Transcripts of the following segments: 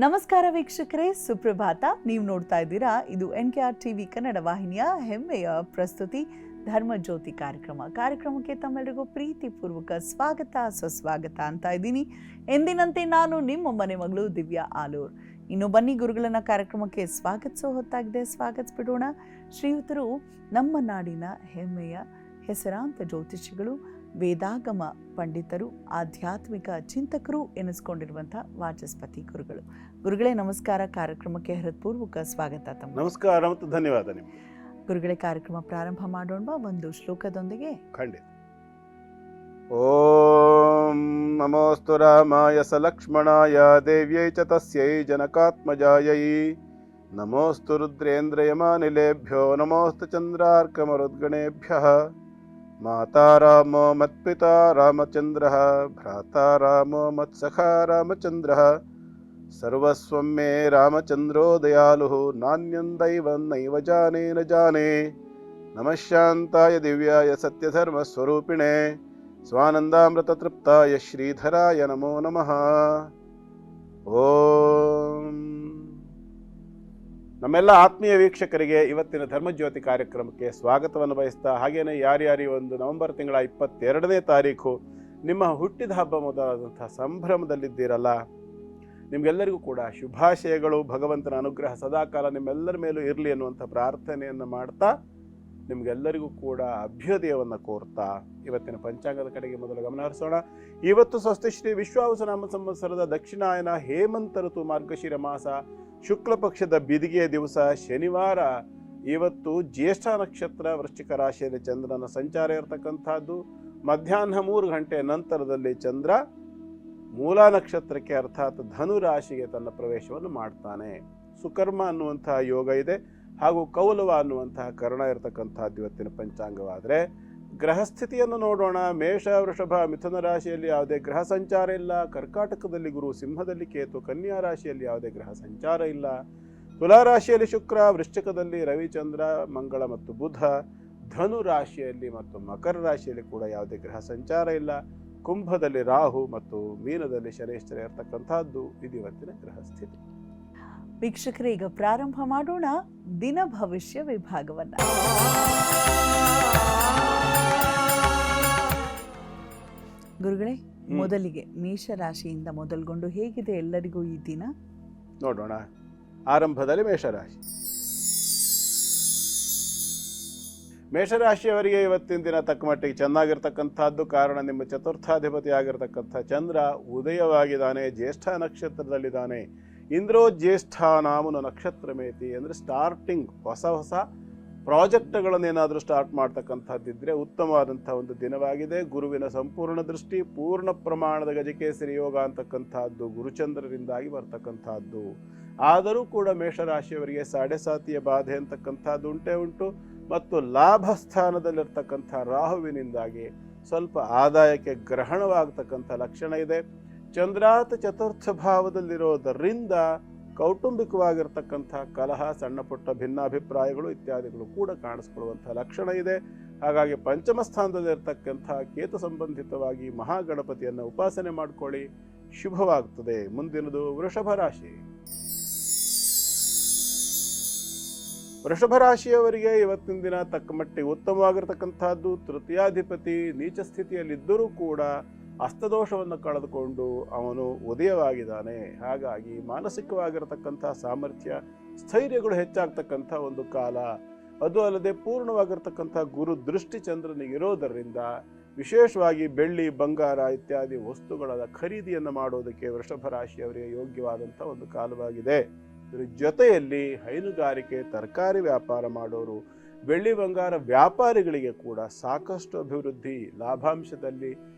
ನಮಸ್ಕಾರ ವೀಕ್ಷಕರೇ, ಸುಪ್ರಭಾತ. ನೀವು ನೋಡ್ತಾ ಇದ್ದೀರಾ ಇದು NKR TV ಕನ್ನಡ ವಾಹಿನಿಯ ಹೆಮ್ಮೆಯ ಪ್ರಸ್ತುತಿ ಧರ್ಮಜ್ಯೋತಿ ಕಾರ್ಯಕ್ರಮಕ್ಕೆ ತಮ್ಮೆಲ್ಲರಿಗೂ ಪ್ರೀತಿಪೂರ್ವಕ ಸ್ವಾಗತ ಸುಸ್ವಾಗತ ಅಂತ ಇದ್ದೀನಿ. ಎಂದಿನಂತೆ ನಾನು ನಿಮ್ಮ ಮನೆ ಮಗಳು ದಿವ್ಯಾ ಆಲೂರ್. ಇನ್ನು ಬನ್ನಿ ಗುರುಗಳನ್ನ ಕಾರ್ಯಕ್ರಮಕ್ಕೆ ಸ್ವಾಗತಿಸೋ ಹೊತ್ತಾಗಿದೆ. ಸ್ವಾಗತಿಸ್ಬಿಡೋಣ. ಶ್ರೀಯುತರು ನಮ್ಮ ನಾಡಿನ ಹೆಮ್ಮೆಯ ಹೆಸರಾಂತ ಜ್ಯೋತಿಷಿಗಳು, ವೇದಾಗಮ ಪಂಡಿತರು, ಆಧ್ಯಾತ್ಮಿಕ ಚಿಂತಕರು ಎನಿಸ್ಕೊಂಡಿರುವಂಥ ವಾಚಸ್ಪತಿ ಗುರುಗಳೇ ನಮಸ್ಕಾರ. ಕಾರ್ಯಕ್ರಮಕ್ಕೆ ಹೃತ್ಪೂರ್ವಕ ಸ್ವಾಗತ. ತಮ್ಮ ನಮಸ್ಕಾರ ಮತ್ತು ಧನ್ಯವಾದ ನಿಮಗೆ. ಗುರುಗಳೇ, ಕಾರ್ಯಕ್ರಮ ಪ್ರಾರಂಭ ಮಾಡೋಣ ಒಂದು ಶ್ಲೋಕದೊಂದಿಗೆ. ಖಂಡಿತ. ಓಂ ನಮೋಸ್ತು ರಾಮಾಯ ಸಲಕ್ಷ್ಮಣಾಯ ದೇವ್ಯೈ ಚ ತಸ್ಯೈ ಜನಕಾತ್ಮಜಾಯೈ ನಮೋಸ್ತು ರುದ್ರೇಂದ್ರಯಮಾನಿಲೇಭ್ಯೋ ನಮೋಸ್ತು ಚಂದ್ರಾರ್ಕಮರುದ್ಗಣೇಭ್ಯಃ. ಮಾತಾ ರಾಮೋ ಮತ್ಪಿತಾ ರಾಮಚಂದ್ರಃ ಭ್ರಾತಾ ರಾಮೋ ಮತ್ಸಖಾ ರಾಮಚಂದ್ರಃ. ಸರ್ವಸ್ವಂ ಮೇ ರಾಮಚಂದ್ರೋ ದಯಾಲುಃ ನಾನ್ಯಂ ದೈವಂ ನೈವ ಜಾನೇ ನ ಜಾನೇ. ನಮಃ ಶಾಂತಾಯ ದಿವ್ಯಾಯ ಸತ್ಯಧರ್ಮಸ್ವರೂಪಿಣೇ ಸ್ವಾನಂದಾಮೃತತೃಪ್ತಾಯ ಶ್ರೀಧರಾಯ ನಮೋ ನಮಃ. ಓಂ. ನಮ್ಮೆಲ್ಲ ಆತ್ಮೀಯ ವೀಕ್ಷಕರಿಗೆ ಇವತ್ತಿನ ಧರ್ಮಜ್ಯೋತಿ ಕಾರ್ಯಕ್ರಮಕ್ಕೆ ಸ್ವಾಗತವನ್ನು ಬಯಸ್ತಾ, ಹಾಗೇನೆ ಯಾರ್ಯಾರು ಒಂದು ನವೆಂಬರ್ ತಿಂಗಳ 22ನೇ ತಾರೀಕು ನಿಮ್ಮ ಹುಟ್ಟಿದ ಹಬ್ಬ ಮೊದಲಾದಂತಹ ಸಂಭ್ರಮದಲ್ಲಿದ್ದೀರಲ್ಲ, ನಿಮಗೆಲ್ಲರಿಗೂ ಕೂಡ ಶುಭಾಶಯಗಳು. ಭಗವಂತನ ಅನುಗ್ರಹ ಸದಾಕಾಲ ನಿಮ್ಮೆಲ್ಲರ ಮೇಲೂ ಇರಲಿ ಅನ್ನುವಂಥ ಪ್ರಾರ್ಥನೆಯನ್ನು ಮಾಡ್ತಾ, ನಿಮಗೆಲ್ಲರಿಗೂ ಕೂಡ ಅಭ್ಯುದಯವನ್ನು ಕೋರ್ತಾ ಇವತ್ತಿನ ಪಂಚಾಂಗದ ಕಡೆಗೆ ಮೊದಲು ಗಮನ ಹರಿಸೋಣ. ಇವತ್ತು ಸ್ವಸ್ತಿ ಶ್ರೀ ವಿಶ್ವಾವಸುನಾಮ ಸಂವತ್ಸರದ ದಕ್ಷಿಣಾಯನ ಹೇಮಂತ ಋತು ಮಾರ್ಗಶಿರ ಮಾಸ ಶುಕ್ಲ ಪಕ್ಷದ ಬಿದಿಗೆಯ ದಿವಸ ಶನಿವಾರ. ಇವತ್ತು ಜ್ಯೇಷ್ಠ ನಕ್ಷತ್ರ ವೃಶ್ಚಿಕ ರಾಶಿಯಲ್ಲಿ ಚಂದ್ರನ ಸಂಚಾರ ಇರತಕ್ಕಂಥದ್ದು. ಮಧ್ಯಾಹ್ನ 3 ಗಂಟೆ ನಂತರದಲ್ಲಿ ಚಂದ್ರ ಮೂಲ ನಕ್ಷತ್ರಕ್ಕೆ ಅರ್ಥಾತ್ ಧನು ರಾಶಿಗೆ ತನ್ನ ಪ್ರವೇಶವನ್ನು ಮಾಡ್ತಾನೆ. ಸುಕರ್ಮ ಅನ್ನುವಂತಹ ಯೋಗ ಇದೆ, ಹಾಗೂ ಕೌಲವ ಅನ್ನುವಂತಹ ಕರ್ಣ ಇರತಕ್ಕಂಥದ್ದು ಇವತ್ತಿನ ಪಂಚಾಂಗವಾದರೆ. ಗ್ರಹಸ್ಥಿತಿಯನ್ನು ನೋಡೋಣ. ಮೇಷ, ವೃಷಭ, ಮಿಥುನ ರಾಶಿಯಲ್ಲಿ ಯಾವುದೇ ಗ್ರಹ ಸಂಚಾರ ಇಲ್ಲ. ಕರ್ಕಾಟಕದಲ್ಲಿ ಗುರು, ಸಿಂಹದಲ್ಲಿ ಕೇತು, ಕನ್ಯಾ ರಾಶಿಯಲ್ಲಿ ಯಾವುದೇ ಗ್ರಹ ಸಂಚಾರ ಇಲ್ಲ. ತುಲಾ ರಾಶಿಯಲ್ಲಿ ಶುಕ್ರ, ವೃಶ್ಚಿಕದಲ್ಲಿ ರವಿಚಂದ್ರ, ಮಂಗಳ ಮತ್ತು ಬುಧ, ಧನು ರಾಶಿಯಲ್ಲಿ ಮತ್ತು ಮಕರ ರಾಶಿಯಲ್ಲಿ ಕೂಡ ಯಾವುದೇ ಗ್ರಹ ಸಂಚಾರ ಇಲ್ಲ. ಕುಂಭದಲ್ಲಿ ರಾಹು ಮತ್ತು ಮೀನದಲ್ಲಿ ಶನೈಶ್ಚರ ಇರತಕ್ಕಂಥದ್ದು ಇದು ಇವತ್ತಿನ ಗ್ರಹ ಸ್ಥಿತಿ. ವೀಕ್ಷಕರೇ, ಈಗ ಪ್ರಾರಂಭ ಮಾಡೋಣ ದಿನ ಭವಿಷ್ಯ ವಿಭಾಗವನ್ನ. ಗುರುಗಳೇ, ಮೊದಲಿಗೆ ಮೇಷರಾಶಿಯಿಂದ ಮೊದಲುಗೊಂಡು ಹೇಗಿದೆ ಎಲ್ಲರಿಗೂ ಈ ದಿನ ನೋಡೋಣ. ಆರಂಭದಲ್ಲಿ ಮೇಷರಾಶಿ. ಮೇಷರಾಶಿಯವರಿಗೆ ಇವತ್ತಿನ ದಿನ ತಕ್ಕ ಮಟ್ಟಿಗೆ ಚೆನ್ನಾಗಿರ್ತಕ್ಕಂಥದ್ದು. ಕಾರಣ ನಿಮ್ಮ ಚತುರ್ಥಾಧಿಪತಿ ಆಗಿರ್ತಕ್ಕಂಥ ಚಂದ್ರ ಉದಯವಾಗಿದ್ದಾನೆ, ಜ್ಯೇಷ್ಠ ನಕ್ಷತ್ರದಲ್ಲಿದ್ದಾನೆ. ಇಂದ್ರೋ ಜ್ಯೇಷ್ಠ ನಾಮನ ನಕ್ಷತ್ರಮೇತಿ ಅಂದರೆ ಸ್ಟಾರ್ಟಿಂಗ್ ಹೊಸ ಪ್ರಾಜೆಕ್ಟ್ಗಳನ್ನೇನಾದರೂ ಸ್ಟಾರ್ಟ್ ಮಾಡ್ತಕ್ಕಂಥದ್ದಿದ್ರೆ ಉತ್ತಮವಾದಂಥ ಒಂದು ದಿನವಾಗಿದೆ. ಗುರುವಿನ ಸಂಪೂರ್ಣ ದೃಷ್ಟಿ, ಪೂರ್ಣ ಪ್ರಮಾಣದ ಗಜಕೇಸರಿ ಯೋಗ ಅಂತಕ್ಕಂಥದ್ದು ಗುರುಚಂದ್ರರಿಂದಾಗಿ ಬರ್ತಕ್ಕಂಥದ್ದು. ಆದರೂ ಕೂಡ ಮೇಷರಾಶಿಯವರಿಗೆ ಸಾಡೆಸಾತಿಯ ಬಾಧೆ ಅಂತಕ್ಕಂಥದ್ದು ಉಂಟೇ ಉಂಟು. ಮತ್ತು ಲಾಭ ಸ್ಥಾನದಲ್ಲಿರ್ತಕ್ಕಂಥ ರಾಹುವಿನಿಂದಾಗಿ ಸ್ವಲ್ಪ ಆದಾಯಕ್ಕೆ ಗ್ರಹಣವಾಗತಕ್ಕಂಥ ಲಕ್ಷಣ ಇದೆ. ಚಂದ್ರಾತ ಚತುರ್ಥ ಭಾವದಲ್ಲಿರೋದರಿಂದ ಕೌಟುಂಬಿಕವಾಗಿರ್ತಕ್ಕಂಥ ಕಲಹ, ಸಣ್ಣ ಪುಟ್ಟ ಭಿನ್ನಾಭಿಪ್ರಾಯಗಳು ಇತ್ಯಾದಿಗಳು ಕೂಡ ಕಾಣಿಸ್ಕೊಳ್ಳುವಂಥ ಲಕ್ಷಣ ಇದೆ. ಹಾಗಾಗಿ ಪಂಚಮ ಸ್ಥಾನದಲ್ಲಿರ್ತಕ್ಕಂಥ ಕೇತು ಸಂಬಂಧಿತವಾಗಿ ಮಹಾಗಣಪತಿಯನ್ನು ಉಪಾಸನೆ ಮಾಡಿಕೊಳ್ಳಿ, ಶುಭವಾಗ್ತದೆ. ಮುಂದಿನದು ವೃಷಭ ರಾಶಿ. ವೃಷಭ ರಾಶಿಯವರಿಗೆ ಇವತ್ತಿನ ದಿನ ತಕ್ಕ ಮಟ್ಟಿಗೆ ಉತ್ತಮವಾಗಿರ್ತಕ್ಕಂಥದ್ದು. ತೃತೀಯಾಧಿಪತಿ ನೀಚ ಸ್ಥಿತಿಯಲ್ಲಿದ್ದರೂ ಕೂಡ ಹಸ್ತದೋಷವನ್ನು ಕಳೆದುಕೊಂಡು ಅವನು ಉದಯವಾಗಿದ್ದಾನೆ. ಹಾಗಾಗಿ ಮಾನಸಿಕವಾಗಿರತಕ್ಕಂಥ ಸಾಮರ್ಥ್ಯ, ಸ್ಥೈರ್ಯಗಳು ಹೆಚ್ಚಾಗ್ತಕ್ಕಂಥ ಒಂದು ಕಾಲ. ಅದು ಅಲ್ಲದೆ ಪೂರ್ಣವಾಗಿರ್ತಕ್ಕಂಥ ಗುರು ದೃಷ್ಟಿ ಚಂದ್ರನಿಗೆ ಇರೋದರಿಂದ ವಿಶೇಷವಾಗಿ ಬೆಳ್ಳಿ, ಬಂಗಾರ ಇತ್ಯಾದಿ ವಸ್ತುಗಳ ಖರೀದಿಯನ್ನು ಮಾಡೋದಕ್ಕೆ ವೃಷಭ ರಾಶಿಯವರಿಗೆ ಯೋಗ್ಯವಾದಂಥ ಒಂದು ಕಾಲವಾಗಿದೆ. ಇದರ ಜೊತೆಯಲ್ಲಿ ಹೈನುಗಾರಿಕೆ, ತರಕಾರಿ ವ್ಯಾಪಾರ ಮಾಡೋರು, ಬೆಳ್ಳಿ ಬಂಗಾರ ವ್ಯಾಪಾರಿಗಳಿಗೆ ಕೂಡ ಸಾಕಷ್ಟು ಅಭಿವೃದ್ಧಿ, ಲಾಭಾಂಶದಲ್ಲಿ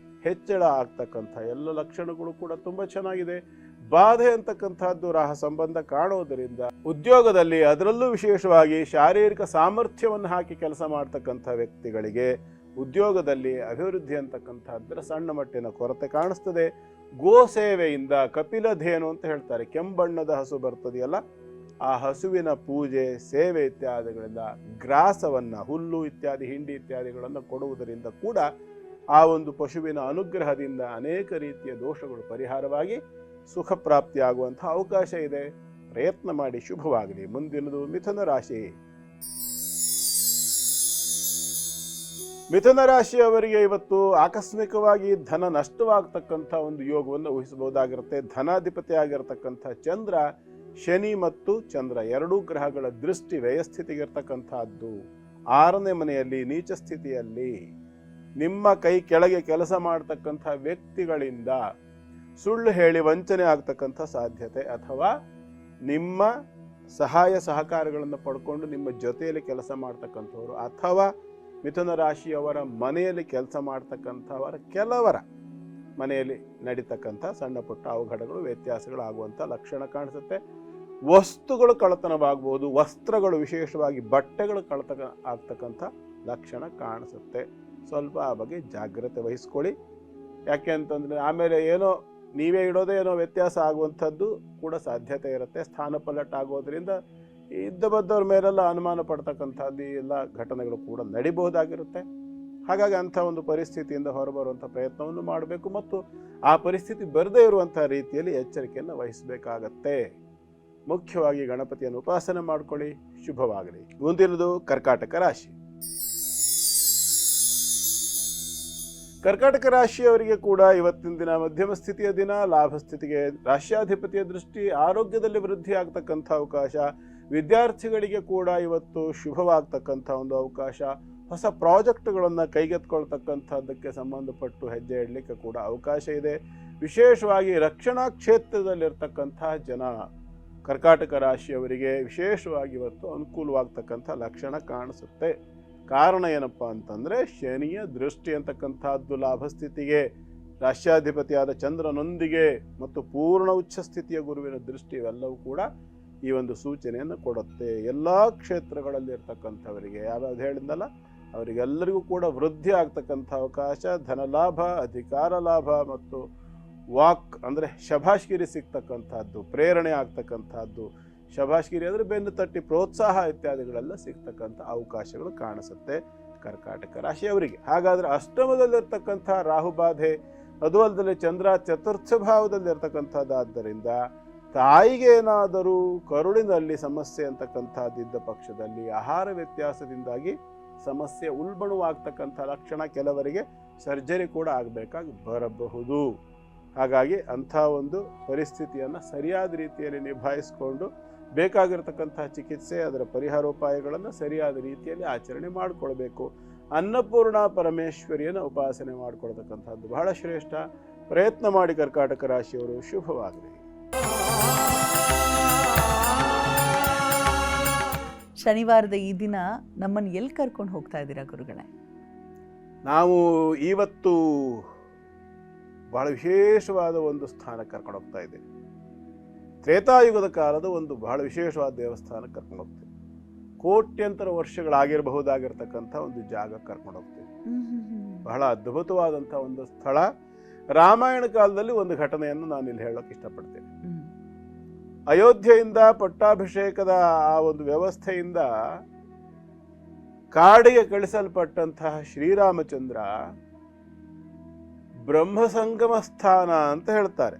ಹೆಚ್ಚಳ ಆಗ್ತಕ್ಕಂಥ ಎಲ್ಲ ಲಕ್ಷಣಗಳು ಕೂಡ ತುಂಬ ಚೆನ್ನಾಗಿದೆ. ಬಾಧೆ ಅಂತಕ್ಕಂಥದ್ದು ರಾಹ ಸಂಬಂಧ ಕಾಣೋದರಿಂದ ಉದ್ಯೋಗದಲ್ಲಿ, ಅದರಲ್ಲೂ ವಿಶೇಷವಾಗಿ ಶಾರೀರಿಕ ಸಾಮರ್ಥ್ಯವನ್ನು ಹಾಕಿ ಕೆಲಸ ಮಾಡ್ತಕ್ಕಂಥ ವ್ಯಕ್ತಿಗಳಿಗೆ ಉದ್ಯೋಗದಲ್ಲಿ ಅಭಿವೃದ್ಧಿ ಅಂತಕ್ಕಂಥದ್ದರ ಸಣ್ಣ ಮಟ್ಟಿನ ಕೊರತೆ ಕಾಣಿಸ್ತದೆ. ಗೋ ಸೇವೆಯಿಂದ, ಕಪಿಲಧೇನು ಅಂತ ಹೇಳ್ತಾರೆ, ಕೆಂಬಣ್ಣದ ಹಸು ಬರ್ತದೆಯಲ್ಲ, ಆ ಹಸುವಿನ ಪೂಜೆ, ಸೇವೆ ಇತ್ಯಾದಿಗಳಿಂದ ಗ್ರಾಸವನ್ನು, ಹುಲ್ಲು ಇತ್ಯಾದಿ, ಹಿಂಡಿ ಇತ್ಯಾದಿಗಳನ್ನು ಕೊಡುವುದರಿಂದ ಕೂಡ ಆ ಒಂದು ಪಶುವಿನ ಅನುಗ್ರಹದಿಂದ ಅನೇಕ ರೀತಿಯ ದೋಷಗಳು ಪರಿಹಾರವಾಗಿ ಸುಖ ಪ್ರಾಪ್ತಿಯಾಗುವಂಥ ಅವಕಾಶ ಇದೆ. ಪ್ರಯತ್ನ ಮಾಡಿ, ಶುಭವಾಗಲಿ. ಮುಂದಿನದು ಮಿಥುನ ರಾಶಿ. ಮಿಥುನ ರಾಶಿಯವರಿಗೆ ಇವತ್ತು ಆಕಸ್ಮಿಕವಾಗಿ ಧನ ನಷ್ಟವಾಗತಕ್ಕಂಥ ಒಂದು ಯೋಗವನ್ನು ಊಹಿಸಬಹುದಾಗಿರುತ್ತೆ. ಧನಾಧಿಪತಿ ಆಗಿರತಕ್ಕಂಥ ಚಂದ್ರ, ಶನಿ ಮತ್ತು ಚಂದ್ರ ಎರಡೂ ಗ್ರಹಗಳ ದೃಷ್ಟಿ ವ್ಯಯಸ್ಥಿತಿಗಿರ್ತಕ್ಕಂಥದ್ದು 6ನೇ ಮನೆಯಲ್ಲಿ ನೀಚ ಸ್ಥಿತಿಯಲ್ಲಿ. ನಿಮ್ಮ ಕೈ ಕೆಳಗೆ ಕೆಲಸ ಮಾಡತಕ್ಕಂಥ ವ್ಯಕ್ತಿಗಳಿಂದ ಸುಳ್ಳು ಹೇಳಿ ವಂಚನೆ ಆಗ್ತಕ್ಕಂಥ ಸಾಧ್ಯತೆ, ಅಥವಾ ನಿಮ್ಮ ಸಹಾಯ ಸಹಕಾರಗಳನ್ನು ಪಡ್ಕೊಂಡು ನಿಮ್ಮ ಜೊತೆಯಲ್ಲಿ ಕೆಲಸ ಮಾಡ್ತಕ್ಕಂಥವ್ರು, ಅಥವಾ ಮಿಥುನ ರಾಶಿಯವರ ಮನೆಯಲ್ಲಿ ಕೆಲಸ ಮಾಡ್ತಕ್ಕಂಥವರ ಕೆಲವರ ಮನೆಯಲ್ಲಿ ನಡೀತಕ್ಕಂಥ ಸಣ್ಣ ಪುಟ್ಟ ಅವಘಡಗಳು, ವ್ಯತ್ಯಾಸಗಳು ಆಗುವಂಥ ಲಕ್ಷಣ ಕಾಣಿಸುತ್ತೆ. ವಸ್ತುಗಳು ಕಳ್ಳತನವಾಗಬಹುದು, ವಸ್ತ್ರಗಳು ವಿಶೇಷವಾಗಿ ಬಟ್ಟೆಗಳು ಆಗ್ತಕ್ಕಂಥ ಲಕ್ಷಣ ಕಾಣಿಸುತ್ತೆ. ಸ್ವಲ್ಪ ಆ ಬಗ್ಗೆ ಜಾಗ್ರತೆ ವಹಿಸ್ಕೊಳ್ಳಿ. ಯಾಕೆ ಅಂತಂದರೆ ಆಮೇಲೆ ಏನೋ ನೀವೇ ಇಡೋದೇ ಏನೋ ವ್ಯತ್ಯಾಸ ಆಗುವಂಥದ್ದು ಕೂಡ ಸಾಧ್ಯತೆ ಇರುತ್ತೆ. ಸ್ಥಾನಪಲ್ಲಟ ಆಗೋದ್ರಿಂದ ಇದ್ದ ಬದ್ದವ್ರ ಮೇಲೆಲ್ಲ ಅನುಮಾನ ಪಡ್ತಕ್ಕಂಥದ್ದು ಎಲ್ಲ ಘಟನೆಗಳು ಕೂಡ ನಡಿಬಹುದಾಗಿರುತ್ತೆ. ಹಾಗಾಗಿ ಅಂಥ ಒಂದು ಪರಿಸ್ಥಿತಿಯಿಂದ ಹೊರಬರುವಂಥ ಪ್ರಯತ್ನವನ್ನು ಮಾಡಬೇಕು ಮತ್ತು ಆ ಪರಿಸ್ಥಿತಿ ಬರದೇ ಇರುವಂಥ ರೀತಿಯಲ್ಲಿ ಎಚ್ಚರಿಕೆಯನ್ನು ವಹಿಸಬೇಕಾಗತ್ತೆ. ಮುಖ್ಯವಾಗಿ ಗಣಪತಿಯನ್ನು ಉಪಾಸನೆ ಮಾಡಿಕೊಳ್ಳಿ, ಶುಭವಾಗಲಿ. ಮುಂದಿನದು ಕರ್ಕಾಟಕ ರಾಶಿ. ಕರ್ಕಾಟಕ ರಾಶಿಯವರಿಗೆ ಕೂಡ ಇವತ್ತಿನ ದಿನ ಮಧ್ಯಮ ಸ್ಥಿತಿಯ ದಿನ. ಲಾಭ ಸ್ಥಿತಿಗೆ ರಾಶ್ಯಾಧಿಪತಿಯ ದೃಷ್ಟಿ, ಆರೋಗ್ಯದಲ್ಲಿ ವೃದ್ಧಿ ಆಗ್ತಕ್ಕಂಥ ಅವಕಾಶ, ವಿದ್ಯಾರ್ಥಿಗಳಿಗೆ ಕೂಡ ಇವತ್ತು ಶುಭವಾಗ್ತಕ್ಕಂಥ ಒಂದು ಅವಕಾಶ, ಹೊಸ ಪ್ರಾಜೆಕ್ಟ್ಗಳನ್ನು ಕೈಗೆತ್ಕೊಳ್ತಕ್ಕಂಥದ್ದಕ್ಕೆ ಸಂಬಂಧಪಟ್ಟು ಹೆಜ್ಜೆ ಇಡಲಿಕ್ಕೆ ಕೂಡ ಅವಕಾಶ ಇದೆ. ವಿಶೇಷವಾಗಿ ರಕ್ಷಣಾ ಕ್ಷೇತ್ರದಲ್ಲಿರ್ತಕ್ಕಂಥ ಜನ ಕರ್ಕಾಟಕ ರಾಶಿಯವರಿಗೆ ವಿಶೇಷವಾಗಿ ಇವತ್ತು ಅನುಕೂಲವಾಗ್ತಕ್ಕಂಥ ಲಕ್ಷಣ ಕಾಣಿಸುತ್ತೆ. ಕಾರಣ ಏನಪ್ಪ ಅಂತಂದರೆ ಶನಿಯ ದೃಷ್ಟಿ ಅಂತಕ್ಕಂಥದ್ದು ಲಾಭಸ್ಥಿತಿಗೆ, ರಾಶ್ಯಾಧಿಪತಿಯಾದ ಚಂದ್ರನೊಂದಿಗೆ ಮತ್ತು ಪೂರ್ಣ ಉಚ್ಚ ಸ್ಥಿತಿಯ ಗುರುವಿನ ದೃಷ್ಟಿ ಇವೆಲ್ಲವೂ ಕೂಡ ಈ ಒಂದು ಸೂಚನೆಯನ್ನು ಕೊಡುತ್ತೆ. ಎಲ್ಲ ಕ್ಷೇತ್ರಗಳಲ್ಲಿ ಇರ್ತಕ್ಕಂಥವರಿಗೆ, ಯಾವ್ಯಾವ್ದು ಹೇಳಿದ್ನಲ್ಲ ಅವರಿಗೆಲ್ಲರಿಗೂ ಕೂಡ ವೃದ್ಧಿ ಆಗ್ತಕ್ಕಂಥ ಅವಕಾಶ, ಧನಲಾಭ, ಅಧಿಕಾರ ಲಾಭ ಮತ್ತು ವಾಕ್ ಅಂದರೆ ಶಭಾಷ್ಗಿರಿ ಸಿಗ್ತಕ್ಕಂಥದ್ದು, ಪ್ರೇರಣೆ ಆಗ್ತಕ್ಕಂಥದ್ದು. ಶಭಾಷ್ಗಿರಿ ಅಂದರೆ ಬೆನ್ನು ತಟ್ಟಿ ಪ್ರೋತ್ಸಾಹ ಇತ್ಯಾದಿಗಳೆಲ್ಲ ಸಿಗ್ತಕ್ಕಂಥ ಅವಕಾಶಗಳು ಕಾಣಿಸುತ್ತೆ ಕರ್ಕಾಟಕ ರಾಶಿಯವರಿಗೆ. ಹಾಗಾದರೆ ಅಷ್ಟಮದಲ್ಲಿರ್ತಕ್ಕಂಥ ರಾಹುಬಾಧೆ, ಅದು ಅಲ್ಲದೆ ಚಂದ್ರ ಚತುರ್ಥ ಭಾವದಲ್ಲಿರ್ತಕ್ಕಂಥದ್ದಾದ್ದರಿಂದ ತಾಯಿಗೆ ಏನಾದರೂ ಕರುಳಿನಲ್ಲಿ ಸಮಸ್ಯೆ ಅಂತಕ್ಕಂಥದ್ದಿದ್ದ ಪಕ್ಷದಲ್ಲಿ ಆಹಾರ ವ್ಯತ್ಯಾಸದಿಂದಾಗಿ ಸಮಸ್ಯೆ ಉಲ್ಬಣವಾಗ್ತಕ್ಕಂಥ ಲಕ್ಷಣ, ಕೆಲವರಿಗೆ ಸರ್ಜರಿ ಕೂಡ ಆಗಬೇಕಾಗಿ ಬರಬಹುದು. ಹಾಗಾಗಿ ಅಂಥ ಒಂದು ಪರಿಸ್ಥಿತಿಯನ್ನು ಸರಿಯಾದ ರೀತಿಯಲ್ಲಿ ನಿಭಾಯಿಸಿಕೊಂಡು ಬೇಕಾಗಿರ್ತಕ್ಕಂಥ ಚಿಕಿತ್ಸೆ, ಅದರ ಪರಿಹಾರೋಪಾಯಗಳನ್ನು ಸರಿಯಾದ ರೀತಿಯಲ್ಲಿ ಆಚರಣೆ ಮಾಡಿಕೊಳ್ಬೇಕು. ಅನ್ನಪೂರ್ಣ ಪರಮೇಶ್ವರಿಯನ್ನು ಉಪಾಸನೆ ಮಾಡಿಕೊಳ್ತಕ್ಕಂಥದ್ದು ಬಹಳ ಶ್ರೇಷ್ಠ. ಪ್ರಯತ್ನ ಮಾಡಿ ಕರ್ಕಾಟಕ ರಾಶಿಯವರು, ಶುಭವಾಗಲಿ. ಶನಿವಾರದ ಈ ದಿನ ನಮ್ಮನ್ನು ಎಲ್ಲಿ ಕರ್ಕೊಂಡು ಹೋಗ್ತಾ ಇದ್ದೀರಾ ಗುರುಗಳೇ? ನಾವು ಇವತ್ತು ಬಹಳ ವಿಶೇಷವಾದ ಒಂದು ಸ್ಥಾನಕ್ಕೆ ಕರ್ಕೊಂಡು ಹೋಗ್ತಾ ಇದ್ದೇವೆ. ತ್ರೇತಾಯುಗದ ಕಾಲದ ಒಂದು ಬಹಳ ವಿಶೇಷವಾದ ದೇವಸ್ಥಾನಕ್ಕೆ ಕರ್ಕೊಂಡು ಹೋಗ್ತೇವೆ. ಕೋಟ್ಯಂತರ ವರ್ಷಗಳಾಗಿರಬಹುದಾಗಿರ್ತಕ್ಕಂಥ ಒಂದು ಜಾಗಕ್ಕೆ ಕರ್ಕೊಂಡು ಹೋಗ್ತೇವೆ. ಬಹಳ ಅದ್ಭುತವಾದಂಥ ಒಂದು ಸ್ಥಳ. ರಾಮಾಯಣ ಕಾಲದಲ್ಲಿ ಒಂದು ಘಟನೆಯನ್ನು ನಾನು ಇಲ್ಲಿ ಹೇಳೋಕೆ ಇಷ್ಟಪಡ್ತೇನೆ. ಅಯೋಧ್ಯೆಯಿಂದ ಪಟ್ಟಾಭಿಷೇಕದ ಆ ಒಂದು ವ್ಯವಸ್ಥೆಯಿಂದ ಕಾಡಿಗೆ ಕಳಿಸಲ್ಪಟ್ಟಂತಹ ಶ್ರೀರಾಮಚಂದ್ರ ಬ್ರಹ್ಮಸಂಗಮ ಸ್ಥಾನ ಅಂತ ಹೇಳ್ತಾರೆ.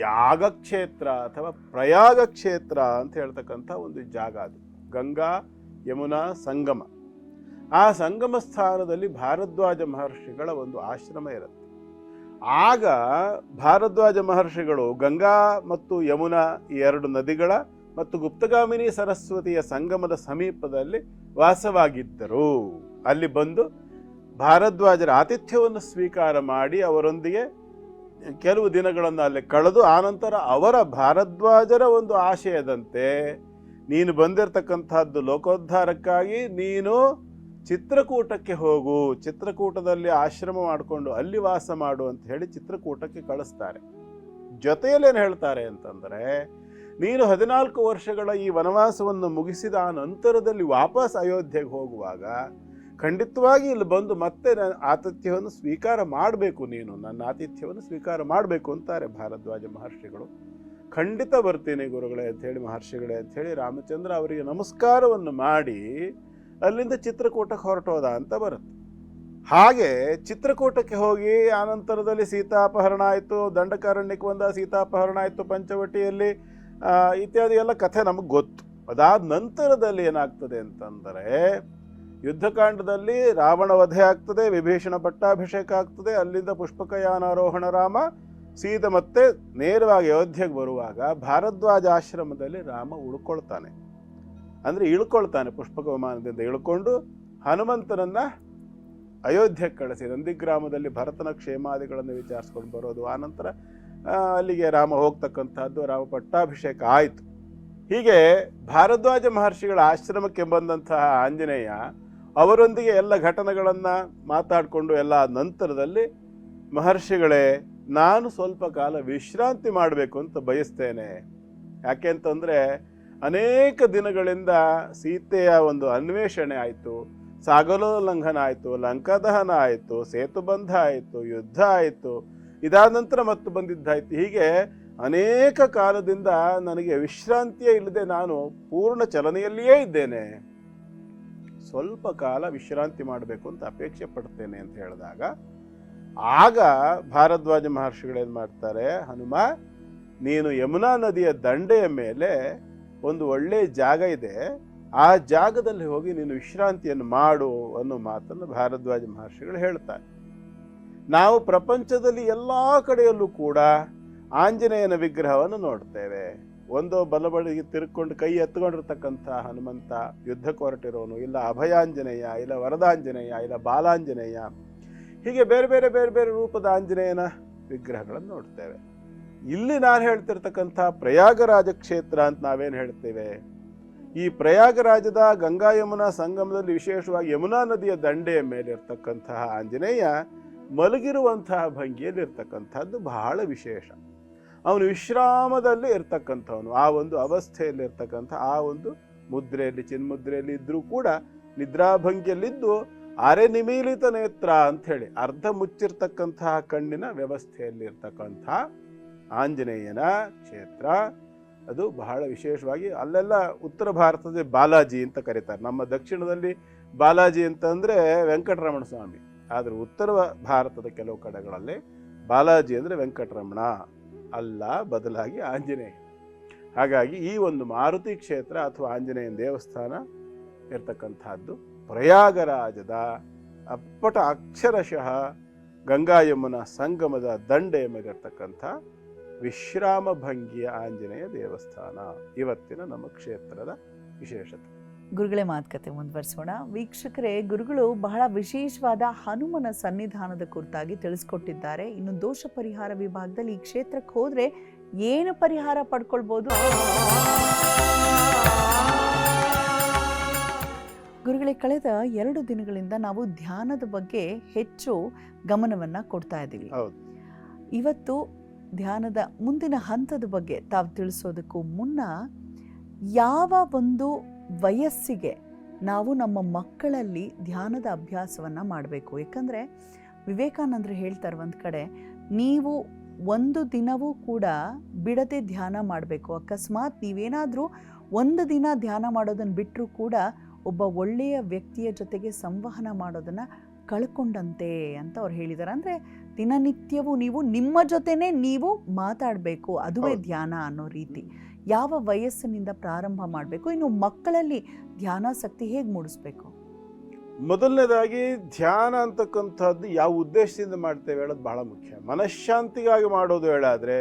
ಯಾಗಕ್ಷೇತ್ರ ಅಥವಾ ಪ್ರಯಾಗ ಕ್ಷೇತ್ರ ಅಂತ ಹೇಳ್ತಕ್ಕಂಥ ಒಂದು ಜಾಗ ಅದು. ಗಂಗಾ ಯಮುನಾ ಸಂಗಮ. ಆ ಸಂಗಮ ಸ್ಥಾನದಲ್ಲಿ ಭಾರದ್ವಾಜ ಮಹರ್ಷಿಗಳ ಒಂದು ಆಶ್ರಮ ಇರುತ್ತೆ. ಆಗ ಭಾರದ್ವಾಜ ಮಹರ್ಷಿಗಳು ಗಂಗಾ ಮತ್ತು ಯಮುನಾ ಈ ಎರಡು ನದಿಗಳ ಮತ್ತು ಗುಪ್ತಗಾಮಿನಿ ಸರಸ್ವತಿಯ ಸಂಗಮದ ಸಮೀಪದಲ್ಲಿ ವಾಸವಾಗಿದ್ದರು. ಅಲ್ಲಿ ಬಂದು ಭಾರದ್ವಾಜರ ಆತಿಥ್ಯವನ್ನು ಸ್ವೀಕಾರ ಮಾಡಿ ಅವರೊಂದಿಗೆ ಕೆಲವು ದಿನಗಳನ್ನು ಅಲ್ಲಿ ಕಳೆದು, ಆನಂತರ ಅವರ ಭಾರದ್ವಾಜರ ಒಂದು ಆಶಯದಂತೆ ನೀನು ಬಂದಿರತಕ್ಕಂಥದ್ದು ಲೋಕೋದ್ಧಾರಕ್ಕಾಗಿ ನೀನು ಚಿತ್ರಕೂಟಕ್ಕೆ ಹೋಗು, ಚಿತ್ರಕೂಟದಲ್ಲಿ ಆಶ್ರಮ ಮಾಡಿಕೊಂಡು ಅಲ್ಲಿ ವಾಸ ಮಾಡು ಅಂತ ಹೇಳಿ ಚಿತ್ರಕೂಟಕ್ಕೆ ಕಳಿಸ್ತಾರೆ. ಜೊತೆಯಲ್ಲೇನು ಹೇಳ್ತಾರೆ ಅಂತಂದರೆ, ನೀನು 14 ವರ್ಷಗಳ ಈ ವನವಾಸವನ್ನು ಮುಗಿಸಿದ ಆ ನಂತರದಲ್ಲಿ ವಾಪಸ್ ಅಯೋಧ್ಯೆಗೆ ಹೋಗುವಾಗ ಖಂಡಿತವಾಗಿ ಇಲ್ಲಿ ಬಂದು ಮತ್ತೆ ಆತಿಥ್ಯವನ್ನು ಸ್ವೀಕಾರ ಮಾಡಬೇಕು, ನೀನು ನನ್ನ ಆತಿಥ್ಯವನ್ನು ಸ್ವೀಕಾರ ಮಾಡಬೇಕು ಅಂತಾರೆ ಭಾರದ್ವಾಜ ಮಹರ್ಷಿಗಳು. ಖಂಡಿತ ಬರ್ತೀನಿ ಗುರುಗಳೇ ಅಂಥೇಳಿ, ಮಹರ್ಷಿಗಳೇ ಅಂಥೇಳಿ ರಾಮಚಂದ್ರ ಅವರಿಗೆ ನಮಸ್ಕಾರವನ್ನು ಮಾಡಿ ಅಲ್ಲಿಂದ ಚಿತ್ರಕೂಟಕ್ಕೆ ಹೊರಟೋದ ಅಂತ ಬರುತ್ತೆ. ಹಾಗೆ ಚಿತ್ರಕೂಟಕ್ಕೆ ಹೋಗಿ ಆನಂತರದಲ್ಲಿ ಸೀತಾಪಹರಣ ಆಯಿತು, ದಂಡಕಾರಣ್ಯಕ್ಕೆ ಬಂದ ಸೀತಾಪಹರಣ ಆಯಿತು ಪಂಚವಟಿಯಲ್ಲಿ, ಇತ್ಯಾದಿ ಎಲ್ಲ ಕಥೆ ನಮಗೆ ಗೊತ್ತು. ಅದಾದ ನಂತರದಲ್ಲಿ ಏನಾಗ್ತದೆ ಅಂತಂದರೆ ಯುದ್ಧಕಾಂಡದಲ್ಲಿ ರಾವಣ ವಧೆ ಆಗ್ತದೆ, ವಿಭೀಷಣ ಪಟ್ಟಾಭಿಷೇಕ ಆಗ್ತದೆ, ಅಲ್ಲಿಂದ ಪುಷ್ಪಕಯಾನಾರೋಹಣ ರಾಮ, ಸೀತೆ ಮತ್ತೆ ನೇರವಾಗಿ ಅಯೋಧ್ಯೆಗೆ ಬರುವಾಗ ಭಾರದ್ವಾಜ ಆಶ್ರಮದಲ್ಲಿ ರಾಮ ಉಳ್ಕೊಳ್ತಾನೆ. ಅಂದರೆ ಇಳ್ಕೊಳ್ತಾನೆ, ಪುಷ್ಪಕ ವಿಮಾನದಿಂದ ಇಳ್ಕೊಂಡು ಹನುಮಂತನನ್ನ ಅಯೋಧ್ಯೆಗೆ ಕಳಿಸಿ ನಂದಿಗ್ರಾಮದಲ್ಲಿ ಭರತನ ಕ್ಷೇಮಾದಿಗಳನ್ನು ವಿಚಾರಿಸ್ಕೊಂಡು ಬರೋದು. ಆನಂತರ ಅಲ್ಲಿಗೆ ರಾಮ ಹೋಗ್ತಕ್ಕಂಥದ್ದು, ರಾಮ ಪಟ್ಟಾಭಿಷೇಕ ಆಯಿತು. ಹೀಗೆ ಭಾರದ್ವಾಜ ಮಹರ್ಷಿಗಳ ಆಶ್ರಮಕ್ಕೆ ಬಂದಂತಹ ಆಂಜನೇಯ ಅವರೊಂದಿಗೆ ಎಲ್ಲ ಘಟನೆಗಳನ್ನು ಮಾತಾಡಿಕೊಂಡು ಎಲ್ಲ ನಂತರದಲ್ಲಿ, ಮಹರ್ಷಿಗಳೇ, ನಾನು ಸ್ವಲ್ಪ ಕಾಲ ವಿಶ್ರಾಂತಿ ಮಾಡಬೇಕು ಅಂತ ಬಯಸ್ತೇನೆ. ಯಾಕೆ ಅಂತಂದರೆ ಅನೇಕ ದಿನಗಳಿಂದ ಸೀತೆಯ ಒಂದು ಅನ್ವೇಷಣೆ ಆಯಿತು, ಸಾಗರೋಲ್ಲಂಘನ ಆಯಿತು, ಲಂಕಾದಹನ ಆಯಿತು, ಸೇತುಬಂಧ ಆಯಿತು, ಯುದ್ಧ ಆಯಿತು, ಇದಾದ ನಂತರ ಮತ್ತು ಬಂದಿದ್ದಾಯಿತು. ಹೀಗೆ ಅನೇಕ ಕಾಲದಿಂದ ನನಗೆ ವಿಶ್ರಾಂತಿಯೇ ಇಲ್ಲದೆ ನಾನು ಪೂರ್ಣ ಚಲನೆಯಲ್ಲಿಯೇ ಇದ್ದೇನೆ. ಸ್ವಲ್ಪ ಕಾಲ ವಿಶ್ರಾಂತಿ ಮಾಡಬೇಕು ಅಂತ ಅಪೇಕ್ಷೆ ಪಡ್ತೇನೆ ಅಂತ ಹೇಳಿದಾಗ, ಆಗ ಭಾರದ್ವಾಜ ಮಹರ್ಷಿಗಳೇನು ಮಾಡ್ತಾರೆ, ಹನುಮ, ನೀನು ಯಮುನಾ ನದಿಯ ದಂಡೆಯ ಮೇಲೆ ಒಂದು ಒಳ್ಳೆಯ ಜಾಗ ಇದೆ, ಆ ಜಾಗದಲ್ಲಿ ಹೋಗಿ ನೀನು ವಿಶ್ರಾಂತಿಯನ್ನು ಮಾಡು ಅನ್ನೋ ಮಾತನ್ನು ಭಾರದ್ವಾಜ ಮಹರ್ಷಿಗಳು ಹೇಳ್ತಾರೆ. ನಾವು ಪ್ರಪಂಚದಲ್ಲಿ ಎಲ್ಲ ಕಡೆಯಲ್ಲೂ ಕೂಡ ಆಂಜನೇಯನ ವಿಗ್ರಹವನ್ನು ನೋಡ್ತೇವೆ. ಒಂದು ಬಲಬಳಿಗೆ ತಿರ್ಕೊಂಡು ಕೈ ಎತ್ಕೊಂಡಿರ್ತಕ್ಕಂಥ ಹನುಮಂತ ಯುದ್ಧಕ್ಕೆ ಹೊರಟಿರೋನು, ಇಲ್ಲ ಅಭಯಾಂಜನೇಯ, ಇಲ್ಲ ವರದಾಂಜನೇಯ, ಇಲ್ಲ ಬಾಲಾಂಜನೇಯ, ಹೀಗೆ ಬೇರೆ ಬೇರೆ ಬೇರೆ ಬೇರೆ ರೂಪದ ಆಂಜನೇಯನ ವಿಗ್ರಹಗಳನ್ನು ನೋಡ್ತೇವೆ. ಇಲ್ಲಿ ನಾನು ಹೇಳ್ತಿರ್ತಕ್ಕಂಥ ಪ್ರಯಾಗರಾಜ ಕ್ಷೇತ್ರ ಅಂತ ನಾವೇನು ಹೇಳ್ತೇವೆ, ಈ ಪ್ರಯಾಗರಾಜದ ಗಂಗಾ ಯಮುನಾ ಸಂಗಮದಲ್ಲಿ ವಿಶೇಷವಾಗಿ ಯಮುನಾ ನದಿಯ ದಂಡೆಯ ಮೇಲೆ ಇರ್ತಕ್ಕಂತಹ ಆಂಜನೇಯ ಮಲಗಿರುವಂತಹ ಭಂಗಿಯಲ್ಲಿ ಇರ್ತಕ್ಕಂಥದ್ದು ಬಹಳ ವಿಶೇಷ. ಅವನು ವಿಶ್ರಾಮದಲ್ಲಿ ಇರ್ತಕ್ಕಂಥವನು, ಆ ಒಂದು ಅವಸ್ಥೆಯಲ್ಲಿ ಇರ್ತಕ್ಕಂಥ ಆ ಒಂದು ಮುದ್ರೆಯಲ್ಲಿ, ಚಿನ್ಮುದ್ರೆಯಲ್ಲಿ ಇದ್ರೂ ಕೂಡ ನಿದ್ರಾಭಂಗಿಯಲ್ಲಿದ್ದು ಅರೆ ನಿಮೀಲಿತ ನೇತ್ರ ಅಂಥೇಳಿ ಅರ್ಧ ಮುಚ್ಚಿರ್ತಕ್ಕಂತಹ ಕಣ್ಣಿನ ವ್ಯವಸ್ಥೆಯಲ್ಲಿ ಇರ್ತಕ್ಕಂಥ ಆಂಜನೇಯನ ಕ್ಷೇತ್ರ. ಅದು ಬಹಳ ವಿಶೇಷವಾಗಿ ಅಲ್ಲೆಲ್ಲ ಉತ್ತರ ಭಾರತದ ಬಾಲಾಜಿ ಅಂತ ಕರೀತಾರೆ. ನಮ್ಮ ದಕ್ಷಿಣದಲ್ಲಿ ಬಾಲಾಜಿ ಅಂತಂದರೆ ವೆಂಕಟರಮಣ ಸ್ವಾಮಿ, ಆದರೆ ಉತ್ತರ ಭಾರತದ ಕೆಲವು ಕಡೆಗಳಲ್ಲಿ ಬಾಲಾಜಿ ಅಂದರೆ ವೆಂಕಟರಮಣ ಅಲ್ಲ, ಬದಲಾಗಿ ಆಂಜನೇಯ. ಹಾಗಾಗಿ ಈ ಒಂದು ಮಾರುತಿ ಕ್ಷೇತ್ರ ಅಥವಾ ಆಂಜನೇಯನ ದೇವಸ್ಥಾನ ಇರ್ತಕ್ಕಂಥದ್ದು ಪ್ರಯಾಗರಾಜದ ಅಪ್ಪಟ ಅಕ್ಷರಶಃ ಗಂಗಾ ಯಮುನಾ ಸಂಗಮದ ದಂಡೆಯ ಮೇಲಿರ್ತಕ್ಕಂಥ ವಿಶ್ರಾಮ ಭಂಗಿಯ ಆಂಜನೇಯ ದೇವಸ್ಥಾನ ಇವತ್ತಿನ ನಮ್ಮ ಕ್ಷೇತ್ರದ ವಿಶೇಷತೆ. ಗುರುಗಳೇ, ಮಾತುಕತೆ ಮುಂದುವರಿಸೋಣ. ವೀಕ್ಷಕರೇ, ಗುರುಗಳು ಬಹಳ ವಿಶೇಷವಾದ ಹನುಮನ ಸನ್ನಿಧಾನದ ಕುರಿತಾಗಿ ತಿಳಿಸ್ಕೊಟ್ಟಿದ್ದಾರೆ. ಇನ್ನು ದೋಷ ಪರಿಹಾರ ವಿಭಾಗದಲ್ಲಿ ಈ ಕ್ಷೇತ್ರಕ್ಕೆ ಹೋದ್ರೆ ಏನು ಪರಿಹಾರ ಪಡ್ಕೊಳ್ಬೋದು? ಗುರುಗಳೇ, ಕಳೆದ 2 ದಿನಗಳಿಂದ ನಾವು ಧ್ಯಾನದ ಬಗ್ಗೆ ಹೆಚ್ಚು ಗಮನವನ್ನ ಕೊಡ್ತಾ ಇದ್ದೀವಿ. ಇವತ್ತು ಧ್ಯಾನದ ಮುಂದಿನ ಹಂತದ ಬಗ್ಗೆ ತಾವು ತಿಳಿಸೋದಕ್ಕೂ ಮುನ್ನ, ಯಾವ ಒಂದು ವಯಸ್ಸಿಗೆ ನಾವು ನಮ್ಮ ಮಕ್ಕಳಲ್ಲಿ ಧ್ಯಾನದ ಅಭ್ಯಾಸವನ್ನು ಮಾಡಬೇಕು? ಯಾಕಂದರೆ ವಿವೇಕಾನಂದರು ಹೇಳ್ತಾರೆ ಒಂದು ಕಡೆ, ನೀವು ಒಂದು ದಿನವೂ ಕೂಡ ಬಿಡದೆ ಧ್ಯಾನ ಮಾಡಬೇಕು. ಅಕಸ್ಮಾತ್ ನೀವೇನಾದರೂ ಒಂದು ದಿನ ಧ್ಯಾನ ಮಾಡೋದನ್ನು ಬಿಟ್ಟರೂ ಕೂಡ ಒಬ್ಬ ಒಳ್ಳೆಯ ವ್ಯಕ್ತಿಯ ಜೊತೆಗೆ ಸಂವಹನ ಮಾಡೋದನ್ನು ಕಳ್ಕೊಂಡಂತೆ ಅಂತ ಅವ್ರು ಹೇಳಿದ್ದಾರೆ. ಅಂದರೆ ದಿನನಿತ್ಯವೂ ನೀವು ನಿಮ್ಮ ಜೊತೆನೇ ನೀವು ಮಾತಾಡಬೇಕು, ಅದುವೇ ಧ್ಯಾನ ಅನ್ನೋ ರೀತಿ. ಯಾವ ವಯಸ್ಸಿನಿಂದ ಪ್ರಾರಂಭ ಮಾಡಬೇಕು? ಇನ್ನು ಮಕ್ಕಳಲ್ಲಿ ಧ್ಯಾನಾಸಕ್ತಿ ಹೇಗೆ ಮೂಡಿಸ್ಬೇಕು? ಮೊದಲನೇದಾಗಿ ಧ್ಯಾನ ಅಂತಕ್ಕಂಥದ್ದು ಯಾವ ಉದ್ದೇಶದಿಂದ ಮಾಡ್ತೇವೆ ಹೇಳೋದು ಬಹಳ ಮುಖ್ಯ. ಮನಃಶಾಂತಿಗಾಗಿ ಮಾಡೋದು ಹೇಳಾದರೆ,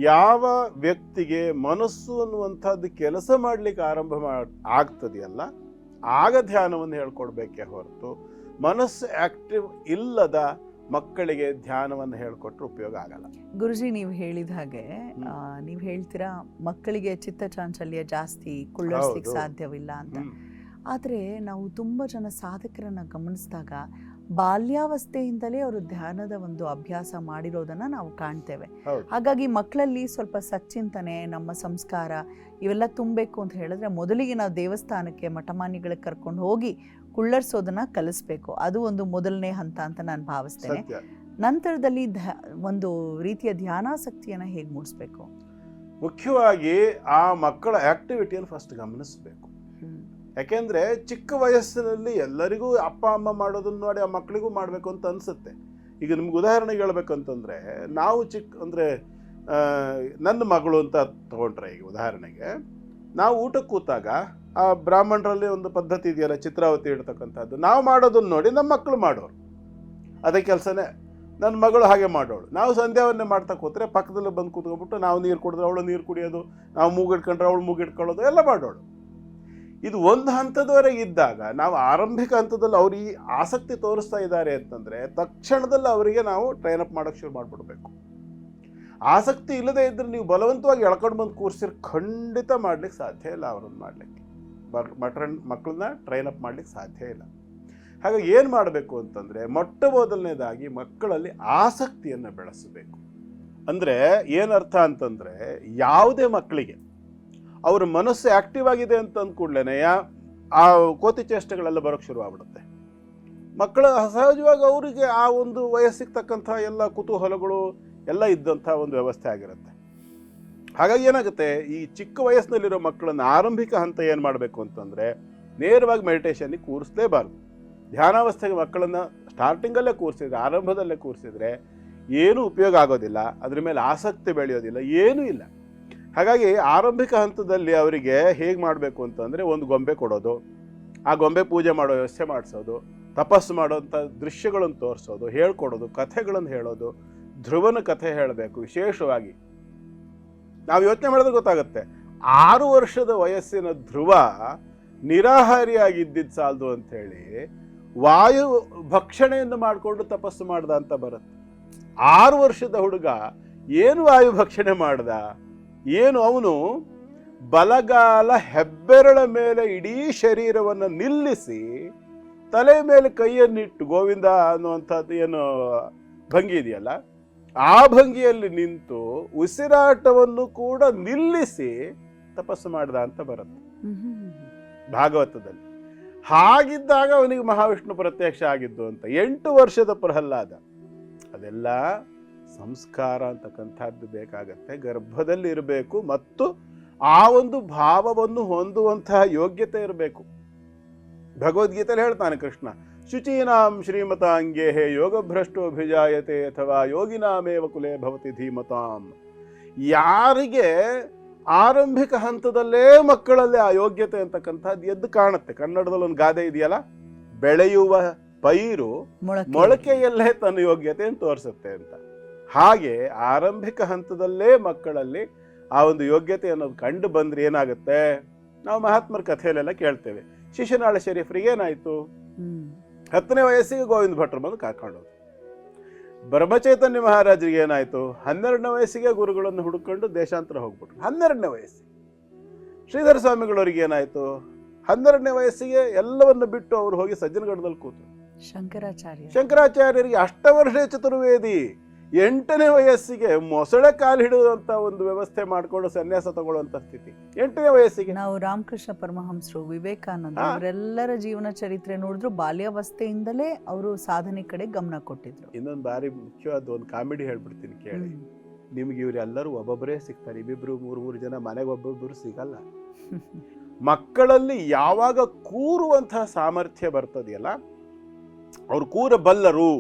ಯಾವ ವ್ಯಕ್ತಿಗೆ ಮನಸ್ಸು ಅನ್ನುವಂಥದ್ದು ಕೆಲಸ ಮಾಡಲಿಕ್ಕೆ ಆಗ್ತದೆಯಲ್ಲ, ಆಗ ಧ್ಯಾನವನ್ನು ಹೇಳ್ಕೊಡ್ಬೇಕೇ ಹೊರತು ಮನಸ್ಸು ಆಕ್ಟಿವ್ ಇಲ್ಲದ ಮಕ್ಕಳಿಗೆ ಧ್ಯಾನವನ್ನು ಹೇಳ್ಕೊಟ್ರೆ ಉಪಯೋಗ ಆಗಲ್ಲ. ಗುರುಜಿ, ನೀವು ಹೇಳಿದ ಹಾಗೆ ನೀವು ಹೇಳ್ತೀರಾ ಮಕ್ಕಳಿಗೆ ಚಿತ್ತಚಾಂಚಲ್ಯ ಜಾಸ್ತಿ, ಕುಳ್ಳರಿಸ್ಲಿಕ್ಕೆ ಸಾಧ್ಯವಿಲ್ಲ ಅಂತ. ಆದರೆ ನಾವು ತುಂಬ ಜನ ಸಾಧಕರನ್ನು ಗಮನಿಸಿದಾಗ ಬಾಲ್ಯಾವಸ್ಥೆಯಿಂದಲೇ ಅವರು ಧ್ಯಾನದ ಒಂದು ಅಭ್ಯಾಸ ಮಾಡಿರೋದನ್ನು ನಾವು ಕಾಣ್ತೇವೆ. ಹಾಗಾಗಿ ಮಕ್ಕಳಲ್ಲಿ ಸ್ವಲ್ಪ ಸಚ್ಚಿಂತನೆ, ನಮ್ಮ ಸಂಸ್ಕಾರ ಇವೆಲ್ಲ ತುಂಬಬೇಕು ಅಂತ ಹೇಳಿದ್ರೆ ಮೊದಲಿಗೆ ನಾವು ದೇವಸ್ಥಾನಕ್ಕೆ, ಮಠಮಾನ್ಯಗಳಿಗೆ ಕರ್ಕೊಂಡು ಹೋಗಿ ಕುಳ್ಳರಿಸೋದನ್ನ ಕಲಿಸ್ಬೇಕು. ಅದು ಒಂದು ಮೊದಲನೇ ಹಂತ ಅಂತ ನಾನು ಭಾವಿಸ್ತೇನೆ. ನಂತರದಲ್ಲಿ ಒಂದು ರೀತಿಯ ಧ್ಯಾನಾಸಕ್ತಿಯನ್ನು ಹೇಗೆ ಮೂಡಿಸ್ಬೇಕು? ಮುಖ್ಯವಾಗಿ ಆ ಮಕ್ಕಳ ಆಕ್ಟಿವಿಟಿಯನ್ನು ಫಸ್ಟ್ ಗಮನಿಸಬೇಕು. ಯಾಕೆಂದರೆ ಚಿಕ್ಕ ವಯಸ್ಸಿನಲ್ಲಿ ಎಲ್ಲರಿಗೂ ಅಪ್ಪ ಅಮ್ಮ ಮಾಡೋದನ್ನು ನೋಡಿ ಆ ಮಕ್ಕಳಿಗೂ ಮಾಡಬೇಕು ಅಂತ ಅನಿಸುತ್ತೆ. ಈಗ ನಿಮ್ಗೆ ಉದಾಹರಣೆಗೆ ಹೇಳ್ಬೇಕಂತಂದರೆ, ನಾವು ಅಂದರೆ ನನ್ನ ಮಗಳು ಅಂತ ತಗೊಂಡ್ರೆ, ಈಗ ಉದಾಹರಣೆಗೆ ನಾವು ಊಟಕ್ಕೆ ಕೂತಾಗ ಆ ಬ್ರಾಹ್ಮಣರಲ್ಲಿ ಒಂದು ಪದ್ಧತಿ ಇದೆಯಲ್ಲ, ಚಿತ್ರಾವತಿ ಇಡ್ತಕ್ಕಂಥದ್ದು, ನಾವು ಮಾಡೋದನ್ನು ನೋಡಿ ನಮ್ಮ ಮಕ್ಕಳು ಮಾಡೋರು, ಅದೇ ಕೆಲಸನೇ ನನ್ನ ಮಗಳು ಹಾಗೆ ಮಾಡೋಳು. ನಾವು ಸಂಧ್ಯಾವನ್ನೇ ಮಾಡ್ತಾ ಕೂತ್ರೆ ಪಕ್ಕದಲ್ಲಿ ಬಂದು ಕೂತ್ಕೊಂಡ್ಬಿಟ್ಟು ನಾವು ನೀರು ಕುಡಿದ್ರೆ ಅವಳು ನೀರು ಕುಡಿಯೋದು, ನಾವು ಮೂಗಿಡ್ಕೊಂಡ್ರೆ ಅವಳು ಮೂಗಿಡ್ಕೊಳ್ಳೋದು ಎಲ್ಲ ಮಾಡೋಳು. ಇದು ಒಂದು ಹಂತದವರೆಗೆ ಇದ್ದಾಗ, ನಾವು ಆರಂಭಿಕ ಹಂತದಲ್ಲಿ ಅವ್ರು ಈ ಆಸಕ್ತಿ ತೋರಿಸ್ತಾ ಇದ್ದಾರೆ ಅಂತಂದರೆ ತಕ್ಷಣದಲ್ಲಿ ಅವರಿಗೆ ನಾವು ಟ್ರೈನ್ ಅಪ್ ಮಾಡೋಕ್ಕೆ ಶುರು ಮಾಡಿಬಿಡ್ಬೇಕು. ಆಸಕ್ತಿ ಇಲ್ಲದೆ ಇದ್ದರೆ ನೀವು ಬಲವಂತವಾಗಿ ಎಳ್ಕೊಂಡು ಬಂದು ಕೂರಿಸಿದ್ರೆ ಖಂಡಿತ ಮಾಡ್ಲಿಕ್ಕೆ ಸಾಧ್ಯ ಇಲ್ಲ. ಅವ್ರನ್ನ ಮಾಡಲಿಕ್ಕೆ ಮಕ್ಕಳನ್ನ ಟ್ರೈನ್ ಅಪ್ ಮಾಡ್ಲಿಕ್ಕೆ ಸಾಧ್ಯ ಇಲ್ಲ. ಹಾಗಾಗಿ ಏನು ಮಾಡಬೇಕು ಅಂತಂದರೆ, ಮೊಟ್ಟ ಮೊದಲನೇದಾಗಿ ಮಕ್ಕಳಲ್ಲಿ ಆಸಕ್ತಿಯನ್ನು ಬೆಳೆಸಬೇಕು. ಅಂದರೆ ಏನರ್ಥ ಅಂತಂದರೆ, ಯಾವುದೇ ಮಕ್ಕಳಿಗೆ ಅವರ ಮನಸ್ಸು ಆ್ಯಕ್ಟಿವ್ ಆಗಿದೆ ಅಂತ ಅಂದ್ಕೂಡ್ಲೇ ಆ ಕೋತಿ ಚೇಷ್ಟೆಗಳೆಲ್ಲ ಬರೋಕ್ಕೆ ಶುರುವಾಗ್ಬಿಡುತ್ತೆ. ಮಕ್ಕಳು ಸಹಜವಾಗಿ ಅವರಿಗೆ ಆ ಒಂದು ವಯಸ್ಸಿಗೆ ತಕ್ಕಂಥ ಎಲ್ಲ ಕುತೂಹಲಗಳು ಎಲ್ಲ ಇದ್ದಂಥ ಒಂದು ವ್ಯವಸ್ಥೆ ಆಗಿರುತ್ತೆ. ಹಾಗಾಗಿ ಏನಾಗುತ್ತೆ, ಈ ಚಿಕ್ಕ ವಯಸ್ಸಿನಲ್ಲಿರೋ ಮಕ್ಕಳನ್ನು ಆರಂಭಿಕ ಹಂತ ಏನು ಮಾಡಬೇಕು ಅಂತಂದರೆ, ನೇರವಾಗಿ ಮೆಡಿಟೇಷನ್ಗೆ ಕೂರಿಸಲೇಬಾರ್ದು. ಧ್ಯಾನಾವಸ್ಥೆಗೆ ಮಕ್ಕಳನ್ನು ಸ್ಟಾರ್ಟಿಂಗಲ್ಲೇ ಕೂರಿಸಿದ್ರೆ, ಆರಂಭದಲ್ಲೇ ಕೂರಿಸಿದ್ರೆ ಏನೂ ಉಪಯೋಗ ಆಗೋದಿಲ್ಲ, ಅದ್ರ ಮೇಲೆ ಆಸಕ್ತಿ ಬೆಳೆಯೋದಿಲ್ಲ, ಏನೂ ಇಲ್ಲ. ಹಾಗಾಗಿ ಆರಂಭಿಕ ಹಂತದಲ್ಲಿ ಅವರಿಗೆ ಹೇಗೆ ಮಾಡಬೇಕು ಅಂತಂದರೆ, ಒಂದು ಗೊಂಬೆ ಕೊಡೋದು, ಆ ಗೊಂಬೆ ಪೂಜೆ ಮಾಡೋ ವ್ಯವಸ್ಥೆ ಮಾಡಿಸೋದು, ತಪಸ್ಸು ಮಾಡೋಂಥ ದೃಶ್ಯಗಳನ್ನು ತೋರಿಸೋದು, ಹೇಳ್ಕೊಡೋದು, ಕಥೆಗಳನ್ನು ಹೇಳೋದು. ಧ್ರುವನ ಕಥೆ ಹೇಳಬೇಕು. ವಿಶೇಷವಾಗಿ ನಾವು ಯೋಚನೆ ಮಾಡಿದ್ರೆ ಗೊತ್ತಾಗುತ್ತೆ, 6 ವರ್ಷದ ವಯಸ್ಸಿನ ಧ್ರುವ ನಿರಾಹಾರಿಯಾಗಿದ್ದಿದ್ದು ಸಾಲದು ಅಂಥೇಳಿ ವಾಯು ಭಕ್ಷಣೆಯನ್ನು ಮಾಡಿಕೊಂಡು ತಪಸ್ಸು ಮಾಡ್ದ ಅಂತ ಬರುತ್ತೆ. 6 ವರ್ಷದ ಹುಡುಗ ಏನು ವಾಯು ಭಕ್ಷಣೆ ಮಾಡ್ದ? ಏನು ಅವನು ಬಲಗಾಲ ಹೆಬ್ಬೆರಳ ಮೇಲೆ ಇಡೀ ಶರೀರವನ್ನು ನಿಲ್ಲಿಸಿ ತಲೆ ಮೇಲೆ ಕೈಯನ್ನಿಟ್ಟು, ಗೋವಿಂದ ಅನ್ನುವಂಥದ್ದು ಏನು ಭಂಗಿ ಇದೆಯಲ್ಲ, ಆ ಭಂಗಿಯಲ್ಲಿ ನಿಂತು ಉಸಿರಾಟವನ್ನು ಕೂಡ ನಿಲ್ಲಿಸಿ ತಪಸ್ಸು ಮಾಡ್ದ ಅಂತ ಬರುತ್ತೆ ಭಾಗವತದಲ್ಲಿ. ಹಾಗಿದ್ದಾಗ ಅವನಿಗೆ ಮಹಾವಿಷ್ಣು ಪ್ರತ್ಯಕ್ಷ ಆಗಿದ್ದು ಅಂತ. 8 ವರ್ಷದ ಪ್ರಹ್ಲಾದ, ಅದೆಲ್ಲ ಸಂಸ್ಕಾರ ಅಂತಕ್ಕಂಥದ್ದು ಬೇಕಾಗತ್ತೆ. ಗರ್ಭದಲ್ಲಿ ಇರಬೇಕು ಮತ್ತು ಆ ಒಂದು ಭಾವವನ್ನು ಹೊಂದುವಂತಹ ಯೋಗ್ಯತೆ ಇರಬೇಕು. ಭಗವದ್ಗೀತೆಯಲ್ಲಿ ಹೇಳ್ತಾನೆ ಕೃಷ್ಣ, ಶುಚೀನಾಂ ಶ್ರೀಮತಾಂಗೇ ಯೋಗಭ್ರಷ್ಟೋ ಅಭಿಜಾಯತೆ ಅಥವಾ ಯೋಗಿನಾಮೇವ ಕುಲೇ ಭವತಿ ಧೀಮತಾಂ. ಯಾರಿಗೆ ಆರಂಭಿಕ ಹಂತದಲ್ಲೇ ಮಕ್ಕಳಲ್ಲಿ ಆ ಯೋಗ್ಯತೆ ಅಂತಕ್ಕಂಥದ್ದು ಎದ್ದು ಕಾಣುತ್ತೆ. ಕನ್ನಡದಲ್ಲಿ ಒಂದು ಗಾದೆ ಇದೆಯಲ್ಲ, ಬೆಳೆಯುವ ಪೈರು ಮೊಳಕೆಯಲ್ಲೇ ತನ್ನ ಯೋಗ್ಯತೆಯನ್ನು ತೋರಿಸುತ್ತೆ ಅಂತ. ಹಾಗೆ ಆರಂಭಿಕ ಹಂತದಲ್ಲೇ ಮಕ್ಕಳಲ್ಲಿ ಆ ಒಂದು ಯೋಗ್ಯತೆ ಅನ್ನೋದು ಕಂಡು ಬಂದ್ರೆ ಏನಾಗುತ್ತೆ, ನಾವು ಮಹಾತ್ಮರ ಕಥೆಯಲ್ಲೆಲ್ಲ ಕೇಳ್ತೇವೆ. ಶಿಶುನಾಳ ಶರೀಫ್ರಿಗೆ ಏನಾಯ್ತು, 10ನೇ ವಯಸ್ಸಿಗೆ ಗೋವಿಂದ ಭಟ್ರು ಬಂದು ಕಾಕೊಂಡೋದು. ಬ್ರಹ್ಮಚೈತನ್ಯ ಮಹಾರಾಜರಿಗೆ ಏನಾಯ್ತು, 12ನೇ ವಯಸ್ಸಿಗೆ ಗುರುಗಳನ್ನು ಹುಡುಕೊಂಡು ದೇಶಾಂತರ ಹೋಗ್ಬಿಟ್ರು. 12ನೇ ವಯಸ್ಸಿಗೆ ಶ್ರೀಧರ ಸ್ವಾಮಿಗಳವರಿಗೆ ಏನಾಯ್ತು, 12ನೇ ವಯಸ್ಸಿಗೆ ಎಲ್ಲವನ್ನು ಬಿಟ್ಟು ಅವರು ಹೋಗಿ ಸಜ್ಜನಗಢದಲ್ಲಿ ಕೂತರು. ಶಂಕರಾಚಾರ್ಯರಿಗೆ ಅಷ್ಟವರ್ಷ ಚತುರ್ವೇದಿ, 8ನೇ ವಯಸ್ಸಿಗೆ ಮೊಸಳೆ ಕಾಲು ಹಿಡಿಯುವಂತ ಒಂದು ವ್ಯವಸ್ಥೆ ಮಾಡಿಕೊಂಡು ಸನ್ಯಾಸ ತಗೊಳ್ಳುವಂತ ಸ್ಥಿತಿ 8ನೇ ವಯಸ್ಸಿಗೆ. ನಾವು ರಾಮಕೃಷ್ಣ ಪರಮಹಂಸರು, ವಿವೇಕಾನಂದ ಅವರೆಲ್ಲರ ಜೀವನ ಚರಿತ್ರೆ ನೋಡಿದ್ರು ಬಾಲ್ಯಾವಸ್ಥೆಯಿಂದಲೇ ಅವರು ಸಾಧನೆ ಕಡೆ ಗಮನ ಕೊಟ್ಟಿದ್ರು. ಇನ್ನೊಂದು ಬಾರಿ ಮುಖ್ಯವಾದ ಒಂದು ಕಾಮಿಡಿ ಹೇಳ್ಬಿಡ್ತೀನಿ ಕೇಳಿ. ನಿಮ್ಗೆ ಇವರೆಲ್ಲರೂ ಒಬ್ಬೊಬ್ಬರೇ ಸಿಗ್ತಾರೆ, 2-3 ಜನ ಮನೆಗೆ ಒಬ್ಬೊಬ್ಬರು ಸಿಗಲ್ಲ. ಮಕ್ಕಳಲ್ಲಿ ಯಾವಾಗ ಕೂರುವಂತಹ ಸಾಮರ್ಥ್ಯ ಬರ್ತದೆಯಲ್ಲ, ಅವ್ರು ಕೂರಬಲ್ಲರು,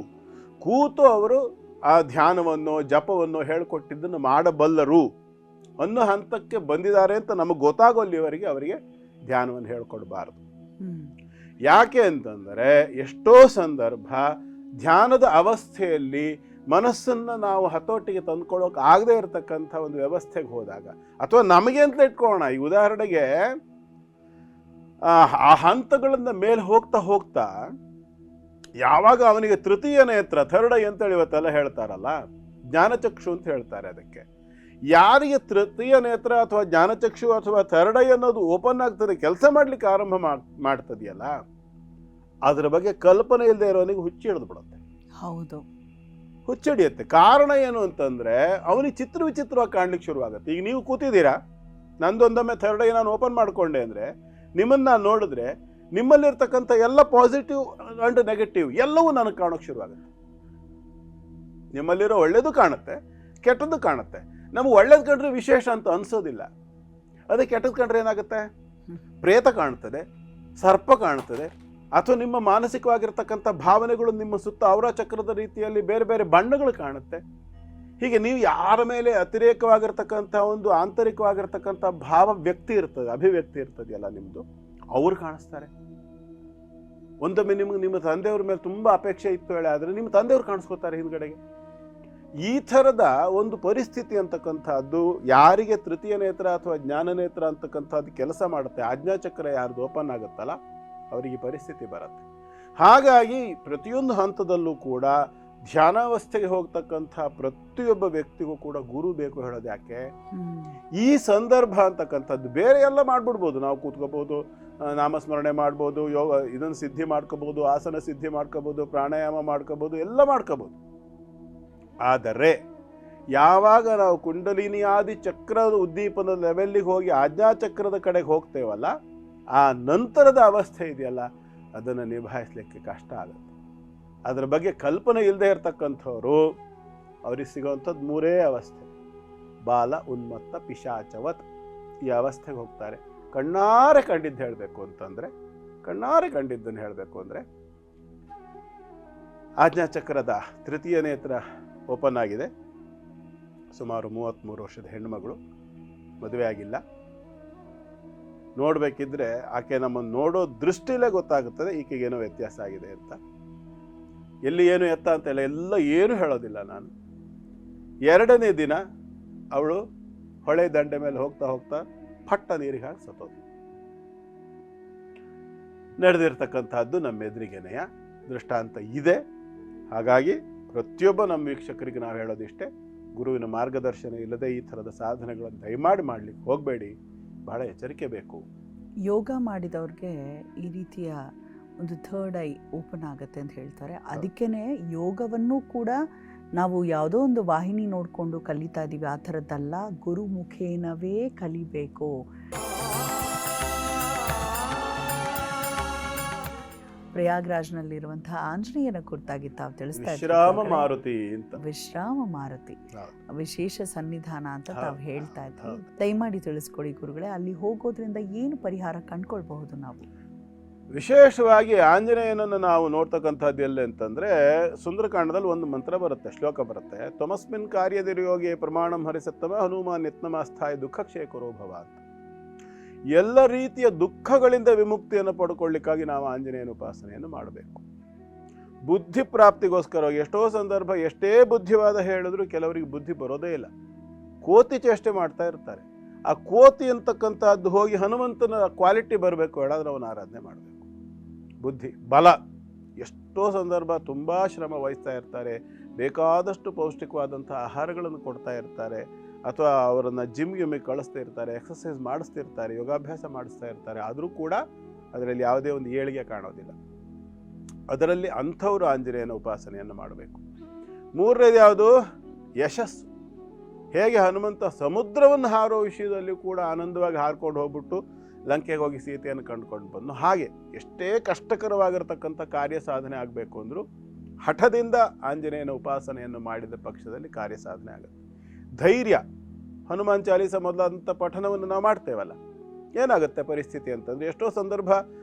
ಕೂತು ಅವರು ಆ ಧ್ಯಾನವನ್ನು ಜಪವನ್ನು ಹೇಳಿಕೊಟ್ಟಿದ್ದನ್ನು ಮಾಡಬಲ್ಲರು ಅನ್ನೋ ಹಂತಕ್ಕೆ ಬಂದಿದ್ದಾರೆ ಅಂತ ನಮಗೆ ಗೊತ್ತಾಗೋಲ್ಲಿವರೆಗೆ ಅವರಿಗೆ ಧ್ಯಾನವನ್ನು ಹೇಳ್ಕೊಡ್ಬಾರ್ದು. ಯಾಕೆ ಅಂತಂದರೆ, ಎಷ್ಟೋ ಸಂದರ್ಭ ಧ್ಯಾನದ ಅವಸ್ಥೆಯಲ್ಲಿ ಮನಸ್ಸನ್ನು ನಾವು ಹತೋಟಿಗೆ ತಂದ್ಕೊಳ್ಳೋಕೆ ಆಗದೆ ಇರತಕ್ಕಂಥ ಒಂದು ವ್ಯವಸ್ಥೆಗೆ ಹೋದಾಗ, ಅಥವಾ ನಮಗೆ ಅಂತ ಇಟ್ಕೊಳ್ಳೋಣ, ಈ ಉದಾಹರಣೆಗೆ ಆ ಹಂತಗಳಿಂದ ಮೇಲೆ ಹೋಗ್ತಾ ಹೋಗ್ತಾ ಯಾವಾಗ ಅವನಿಗೆ ತೃತೀಯ ನೇತ್ರ, ಥರ್ಡ್ ಐ ಅಂತೇಳಿ ಇವತ್ತೆಲ್ಲ ಹೇಳ್ತಾರಲ್ಲ, ಜ್ಞಾನಚಕ್ಷು ಅಂತ ಹೇಳ್ತಾರೆ ಅದಕ್ಕೆ. ಯಾರಿಗೆ ತೃತೀಯ ನೇತ್ರ ಅಥವಾ ಜ್ಞಾನಚಕ್ಷು ಅಥವಾ ಥರ್ಡ್ ಐ ಅನ್ನೋದು ಓಪನ್ ಆಗ್ತದೆ, ಕೆಲಸ ಮಾಡ್ಲಿಕ್ಕೆ ಆರಂಭ ಮಾಡ್ತದೆಯಲ್ಲ, ಅದ್ರ ಬಗ್ಗೆ ಕಲ್ಪನೆ ಇಲ್ಲದೆ ಇರೋನಿಗೆ ಹುಚ್ಚಿ ಹಿಡಿದು ಬಿಡುತ್ತೆ. ಹೌದು, ಹುಚ್ಚಿಡಿಯುತ್ತೆ. ಕಾರಣ ಏನು ಅಂತಂದ್ರೆ, ಅವನಿಗೆ ಚಿತ್ರ ವಿಚಿತ್ರವಾಗಿ ಕಾಣ್ಲಿಕ್ಕೆ ಶುರುವಾಗುತ್ತೆ. ಈಗ ನೀವು ಕೂತಿದ್ದೀರಾ, ನಂದೊಂದೊಮ್ಮೆ ಥರ್ಡ್ ಐ ನಾನು ಓಪನ್ ಮಾಡ್ಕೊಂಡೆ ಅಂದರೆ, ನಿಮ್ಮನ್ನು ನಾನು ನೋಡಿದ್ರೆ ನಿಮ್ಮಲ್ಲಿರ್ತಕ್ಕಂಥ ಎಲ್ಲ ಪಾಸಿಟಿವ್ ಅಂಡ್ ನೆಗೆಟಿವ್ ಎಲ್ಲವೂ ನನಗೆ ಕಾಣೋಕೆ ಶುರುವಾಗುತ್ತೆ. ನಿಮ್ಮಲ್ಲಿರೋ ಒಳ್ಳೇದು ಕಾಣುತ್ತೆ, ಕೆಟ್ಟದ್ದು ಕಾಣುತ್ತೆ. ನಮ್ಗೆ ಒಳ್ಳೇದು ಕಂಡ್ರೆ ವಿಶೇಷ ಅಂತ ಅನ್ಸೋದಿಲ್ಲ. ಅದೇ ಕೆಟ್ಟದ್ದು ಕಂಡ್ರೆ ಏನಾಗುತ್ತೆ, ಪ್ರೇತ ಕಾಣ್ತದೆ, ಸರ್ಪ ಕಾಣುತ್ತದೆ, ಅಥವಾ ನಿಮ್ಮ ಮಾನಸಿಕವಾಗಿರ್ತಕ್ಕಂಥ ಭಾವನೆಗಳು ನಿಮ್ಮ ಸುತ್ತ ಔರ ಚಕ್ರದ ರೀತಿಯಲ್ಲಿ ಬೇರೆ ಬೇರೆ ಬಣ್ಣಗಳು ಕಾಣುತ್ತೆ. ಹೀಗೆ ನೀವು ಯಾರ ಮೇಲೆ ಅತಿರೇಕವಾಗಿರ್ತಕ್ಕಂಥ ಒಂದು ಆಂತರಿಕವಾಗಿರ್ತಕ್ಕಂಥ ಭಾವ ವ್ಯಕ್ತಿ ಇರ್ತದೆ, ಅಭಿವ್ಯಕ್ತಿ ಇರ್ತದೆಯಲ್ಲ ನಿಮ್ಮದು, ಅವ್ರು ಕಾಣಿಸ್ತಾರೆ. ಒಂದೊಮ್ಮೆ ನಿಮ್ಮ ತಂದೆಯವ್ರ ಮೇಲೆ ತುಂಬ ಅಪೇಕ್ಷೆ ಇತ್ತು ಹೇಳಿ, ಆದರೆ ನಿಮ್ಮ ತಂದೆಯವ್ರು ಕಾಣಿಸ್ಕೋತಾರೆ ಹಿಂದ್ಗಡೆಗೆ. ಈ ಥರದ ಒಂದು ಪರಿಸ್ಥಿತಿ ಅಂತಕ್ಕಂಥದ್ದು ಯಾರಿಗೆ ತೃತೀಯ ನೇತ್ರ ಅಥವಾ ಜ್ಞಾನ ನೇತ್ರ ಅಂತಕ್ಕಂಥದ್ದು ಕೆಲಸ ಮಾಡುತ್ತೆ, ಆಜ್ಞಾಚಕ್ರ ಯಾರ್ದು ಓಪನ್ ಆಗುತ್ತಲ್ಲ ಅವರಿಗೆ ಪರಿಸ್ಥಿತಿ ಬರುತ್ತೆ. ಹಾಗಾಗಿ ಪ್ರತಿಯೊಂದು ಹಂತದಲ್ಲೂ ಕೂಡ ಧ್ಯಾನಾವಸ್ಥೆಗೆ ಹೋಗ್ತಕ್ಕಂಥ ಪ್ರತಿಯೊಬ್ಬ ವ್ಯಕ್ತಿಗೂ ಕೂಡ ಗುರು ಬೇಕು. ಹೇಳೋದು ಯಾಕೆ, ಈ ಸಂದರ್ಭ ಅಂತಕ್ಕಂಥದ್ದು ಬೇರೆ ಎಲ್ಲ ಮಾಡ್ಬಿಡ್ಬೋದು, ನಾವು ಕೂತ್ಕೋಬೋದು, ನಾಮಸ್ಮರಣೆ ಮಾಡ್ಬೋದು, ಇದನ್ನು ಸಿದ್ಧಿ ಮಾಡ್ಕೋಬೋದು, ಆಸನ ಸಿದ್ಧಿ ಮಾಡ್ಕೋಬೋದು, ಪ್ರಾಣಾಯಾಮ ಮಾಡ್ಕೋಬೋದು, ಎಲ್ಲ ಮಾಡ್ಕೋಬೋದು. ಆದರೆ ಯಾವಾಗ ನಾವು ಕುಂಡಲಿನಿ ಆದಿ ಚಕ್ರದ ಉದ್ದೀಪನದ ಲೆವೆಲ್ಲಿಗೆ ಹೋಗಿ ಆಜ್ಞಾಚಕ್ರದ ಕಡೆಗೆ ಹೋಗ್ತೇವಲ್ಲ, ಆ ನಂತರದ ಅವಸ್ಥೆ ಇದೆಯಲ್ಲ ಅದನ್ನು ನಿಭಾಯಿಸಲಿಕ್ಕೆ ಕಷ್ಟ ಆಗುತ್ತೆ. ಅದರ ಬಗ್ಗೆ ಕಲ್ಪನೆ ಇಲ್ಲದೆ ಇರತಕ್ಕಂಥವ್ರು ಅವ್ರಿಗೆ ಸಿಗೋವಂಥದ್ದು ಮೂರೇ ಅವಸ್ಥೆ: ಬಾಲ, ಉನ್ಮತ್ತ, ಪಿಶಾಚವತ್. ಈ ಅವಸ್ಥೆಗೆ ಹೋಗ್ತಾರೆ. ಕಣ್ಣಾರೆ ಕಂಡಿದ್ದು ಹೇಳಬೇಕು ಅಂತಂದರೆ, ಕಣ್ಣಾರೆ ಕಂಡಿದ್ದನ್ನು ಹೇಳಬೇಕು ಅಂದರೆ, ಆಜ್ಞಾಚಕ್ರದ ತೃತೀಯ ನೇತ್ರ ಓಪನ್ ಆಗಿದೆ, ಸುಮಾರು 33 ವರ್ಷದ ಹೆಣ್ಣುಮಗಳು, ಮದುವೆ ಆಗಿಲ್ಲ. ನೋಡಬೇಕಿದ್ರೆ ಆಕೆ ನಮ್ಮನ್ನು ನೋಡೋ ದೃಷ್ಟಿಲೇ ಗೊತ್ತಾಗುತ್ತದೆ ಈಕೆಗೇನೋ ವ್ಯತ್ಯಾಸ ಆಗಿದೆ ಅಂತ. ಎಲ್ಲಿ ಏನು ಎತ್ತ ಅಂತೆಲ್ಲ ಎಲ್ಲ ಏನು ಹೇಳೋದಿಲ್ಲ ನಾನು. 2ನೇ ದಿನ ಅವಳು ಹೊಳೆ ದಂಡೆ ಮೇಲೆ ಹೋಗ್ತಾ ಹೋಗ್ತಾ ಪಟ್ಟ ನೀರಿಗೆ ಹಾಕಿ ಸತ್ತೋದು. ನಡೆದಿರ್ತಕ್ಕಂಥದ್ದು ನಮ್ಮ ಎದುರಿಗೆನೆಯ ದೃಷ್ಟಾಂತ ಇದೆ. ಹಾಗಾಗಿ ಪ್ರತಿಯೊಬ್ಬ ನಮ್ಮ ವೀಕ್ಷಕರಿಗೆ ನಾವು ಹೇಳೋದಿಷ್ಟೇ, ಗುರುವಿನ ಮಾರ್ಗದರ್ಶನ ಇಲ್ಲದೆ ಈ ಥರದ ಸಾಧನೆಗಳನ್ನು ದಯಮಾಡಿ ಮಾಡಲಿಕ್ಕೆ ಹೋಗಬೇಡಿ, ಬಹಳ ಎಚ್ಚರಿಕೆ ಬೇಕು. ಯೋಗ ಮಾಡಿದವ್ರಿಗೆ ಈ ರೀತಿಯ ಒಂದು ಥರ್ಡ್ ಐ ಓಪನ್ ಆಗುತ್ತೆ ಅಂತ ಹೇಳ್ತಾರೆ. ಅದಕ್ಕೇನೆ ಯೋಗವನ್ನು ಕೂಡ ನಾವು ಯಾವುದೋ ಒಂದು ವಾಹಿನಿ ನೋಡಿಕೊಂಡು ಕಲಿತಾ ಇದ್ದೀವಿ, ಆ ಥರದ್ದಲ್ಲ, ಗುರು ಮುಖೇನವೇ ಕಲಿಬೇಕು. ಪ್ರಯಾಗ್ರಾಜ್ನಲ್ಲಿರುವಂತಹ ಆಂಜನೇಯನ ಕುರಿತಾಗಿ ತಾವು ತಿಳಿಸ್ತಾ ಇದ್ದೀವಿ. ವಿಶ್ರಾಮ ಮಾರುತಿ ಅಂತ, ವಿಶ್ರಾಮ ಮಾರುತಿ ವಿಶೇಷ ಸನ್ನಿಧಾನ ಅಂತ ತಾವು ಹೇಳ್ತಾ ಇದ್ವಿ. ದಯಮಾಡಿ ತಿಳಿಸ್ಕೊಡಿ ಗುರುಗಳೇ, ಅಲ್ಲಿ ಹೋಗೋದ್ರಿಂದ ಏನು ಪರಿಹಾರ ಕಂಡ್ಕೊಳ್ಬಹುದು ನಾವು? ವಿಶೇಷವಾಗಿ ಆಂಜನೇಯನನ್ನು ನಾವು ನೋಡ್ತಕ್ಕಂಥದ್ದು ಎಲ್ಲಿ ಅಂತಂದರೆ, ಸುಂದರಕಾಂಡದಲ್ಲಿ ಒಂದು ಮಂತ್ರ ಬರುತ್ತೆ, ಶ್ಲೋಕ ಬರುತ್ತೆ, ತ್ವಮಸ್ಮಿನ್ ಕಾರ್ಯದಿರ್ಯೋಗಿ ಪ್ರಮಾಣಂ ಹರಿಸತ್ತಮ ಹನುಮಾನ್ ಯತ್ನಮಾಸ್ಥಾಯ ದುಃಖ ಕ್ಷೇಕರೋ ಭವ ಅಂತ. ಎಲ್ಲ ರೀತಿಯ ದುಃಖಗಳಿಂದ ವಿಮುಕ್ತಿಯನ್ನು ಪಡ್ಕೊಳ್ಳಿಕ್ಕಾಗಿ ನಾವು ಆಂಜನೇಯನ ಉಪಾಸನೆಯನ್ನು ಮಾಡಬೇಕು. ಬುದ್ಧಿ ಪ್ರಾಪ್ತಿಗೋಸ್ಕರವಾಗಿ ಎಷ್ಟೋ ಸಂದರ್ಭ ಎಷ್ಟೇ ಬುದ್ಧಿವಾದ ಹೇಳಿದ್ರು ಕೆಲವರಿಗೆ ಬುದ್ಧಿ ಬರೋದೇ ಇಲ್ಲ, ಕೋತಿ ಚೇಷ್ಟೆ ಮಾಡ್ತಾ ಇರ್ತಾರೆ. ಆ ಕೋತಿ ಅಂತಕ್ಕಂಥದ್ದು ಹೋಗಿ ಹನುಮಂತನ ಕ್ವಾಲಿಟಿ ಬರಬೇಕು ಹೇಳಾದ್ರೆ ಅವನ ಆರಾಧನೆ ಮಾಡಬೇಕು. ಬುದ್ಧಿ ಬಲ, ಎಷ್ಟೋ ಸಂದರ್ಭ ತುಂಬ ಶ್ರಮ ವಹಿಸ್ತಾ ಇರ್ತಾರೆ, ಬೇಕಾದಷ್ಟು ಪೌಷ್ಟಿಕವಾದಂಥ ಆಹಾರಗಳನ್ನು ಕೊಡ್ತಾ ಇರ್ತಾರೆ, ಅಥವಾ ಅವರನ್ನು ಜಿಮ್ಗೆ ಕಳಿಸ್ತಾ ಇರ್ತಾರೆ, ಎಕ್ಸಸೈಸ್ ಮಾಡಿಸ್ತಿರ್ತಾರೆ, ಯೋಗಾಭ್ಯಾಸ ಮಾಡಿಸ್ತಾ ಇರ್ತಾರೆ, ಆದರೂ ಕೂಡ ಅದರಲ್ಲಿ ಯಾವುದೇ ಒಂದು ಏಳಿಗೆ ಕಾಣೋದಿಲ್ಲ. ಅದರಲ್ಲಿ ಅಂಥವರು ಆಂಜನೇಯನ ಉಪಾಸನೆಯನ್ನು ಮಾಡಬೇಕು. 3ನೇದು ಯಾವುದು? ಯಶಸ್ಸು. ಹೇಗೆ ಹನುಮಂತ ಸಮುದ್ರವನ್ನು ಹಾರೋ ವಿಷಯದಲ್ಲಿ ಕೂಡ ಆನಂದವಾಗಿ ಹಾರ್ಕೊಂಡು ಹೋಗ್ಬಿಟ್ಟು ಲಂಕೆಗೆ ಹೋಗಿ ಸೀತೆಯನ್ನು ಕಂಡುಕೊಂಡು ಬಂದು, ಹಾಗೆ ಎಷ್ಟೇ ಕಷ್ಟಕರವಾಗಿರ್ತಕ್ಕಂಥ ಕಾರ್ಯ ಸಾಧನೆ ಆಗಬೇಕು ಅಂದರೂ ಹಠದಿಂದ ಆಂಜನೇಯನ ಉಪಾಸನೆಯನ್ನು ಮಾಡಿದ ಪಕ್ಷದಲ್ಲಿ ಕಾರ್ಯ ಸಾಧನೆ ಆಗುತ್ತೆ. ಧೈರ್ಯ, ಹನುಮಾನ್ ಚಾಲೀಸ ಮೊದಲಾದಂಥ ಪಠನವನ್ನು ನಾವು ಮಾಡ್ತೇವಲ್ಲ, ಏನಾಗುತ್ತೆ ಪರಿಸ್ಥಿತಿ ಅಂತಂದರೆ, ಎಷ್ಟೋ ಸಂದರ್ಭ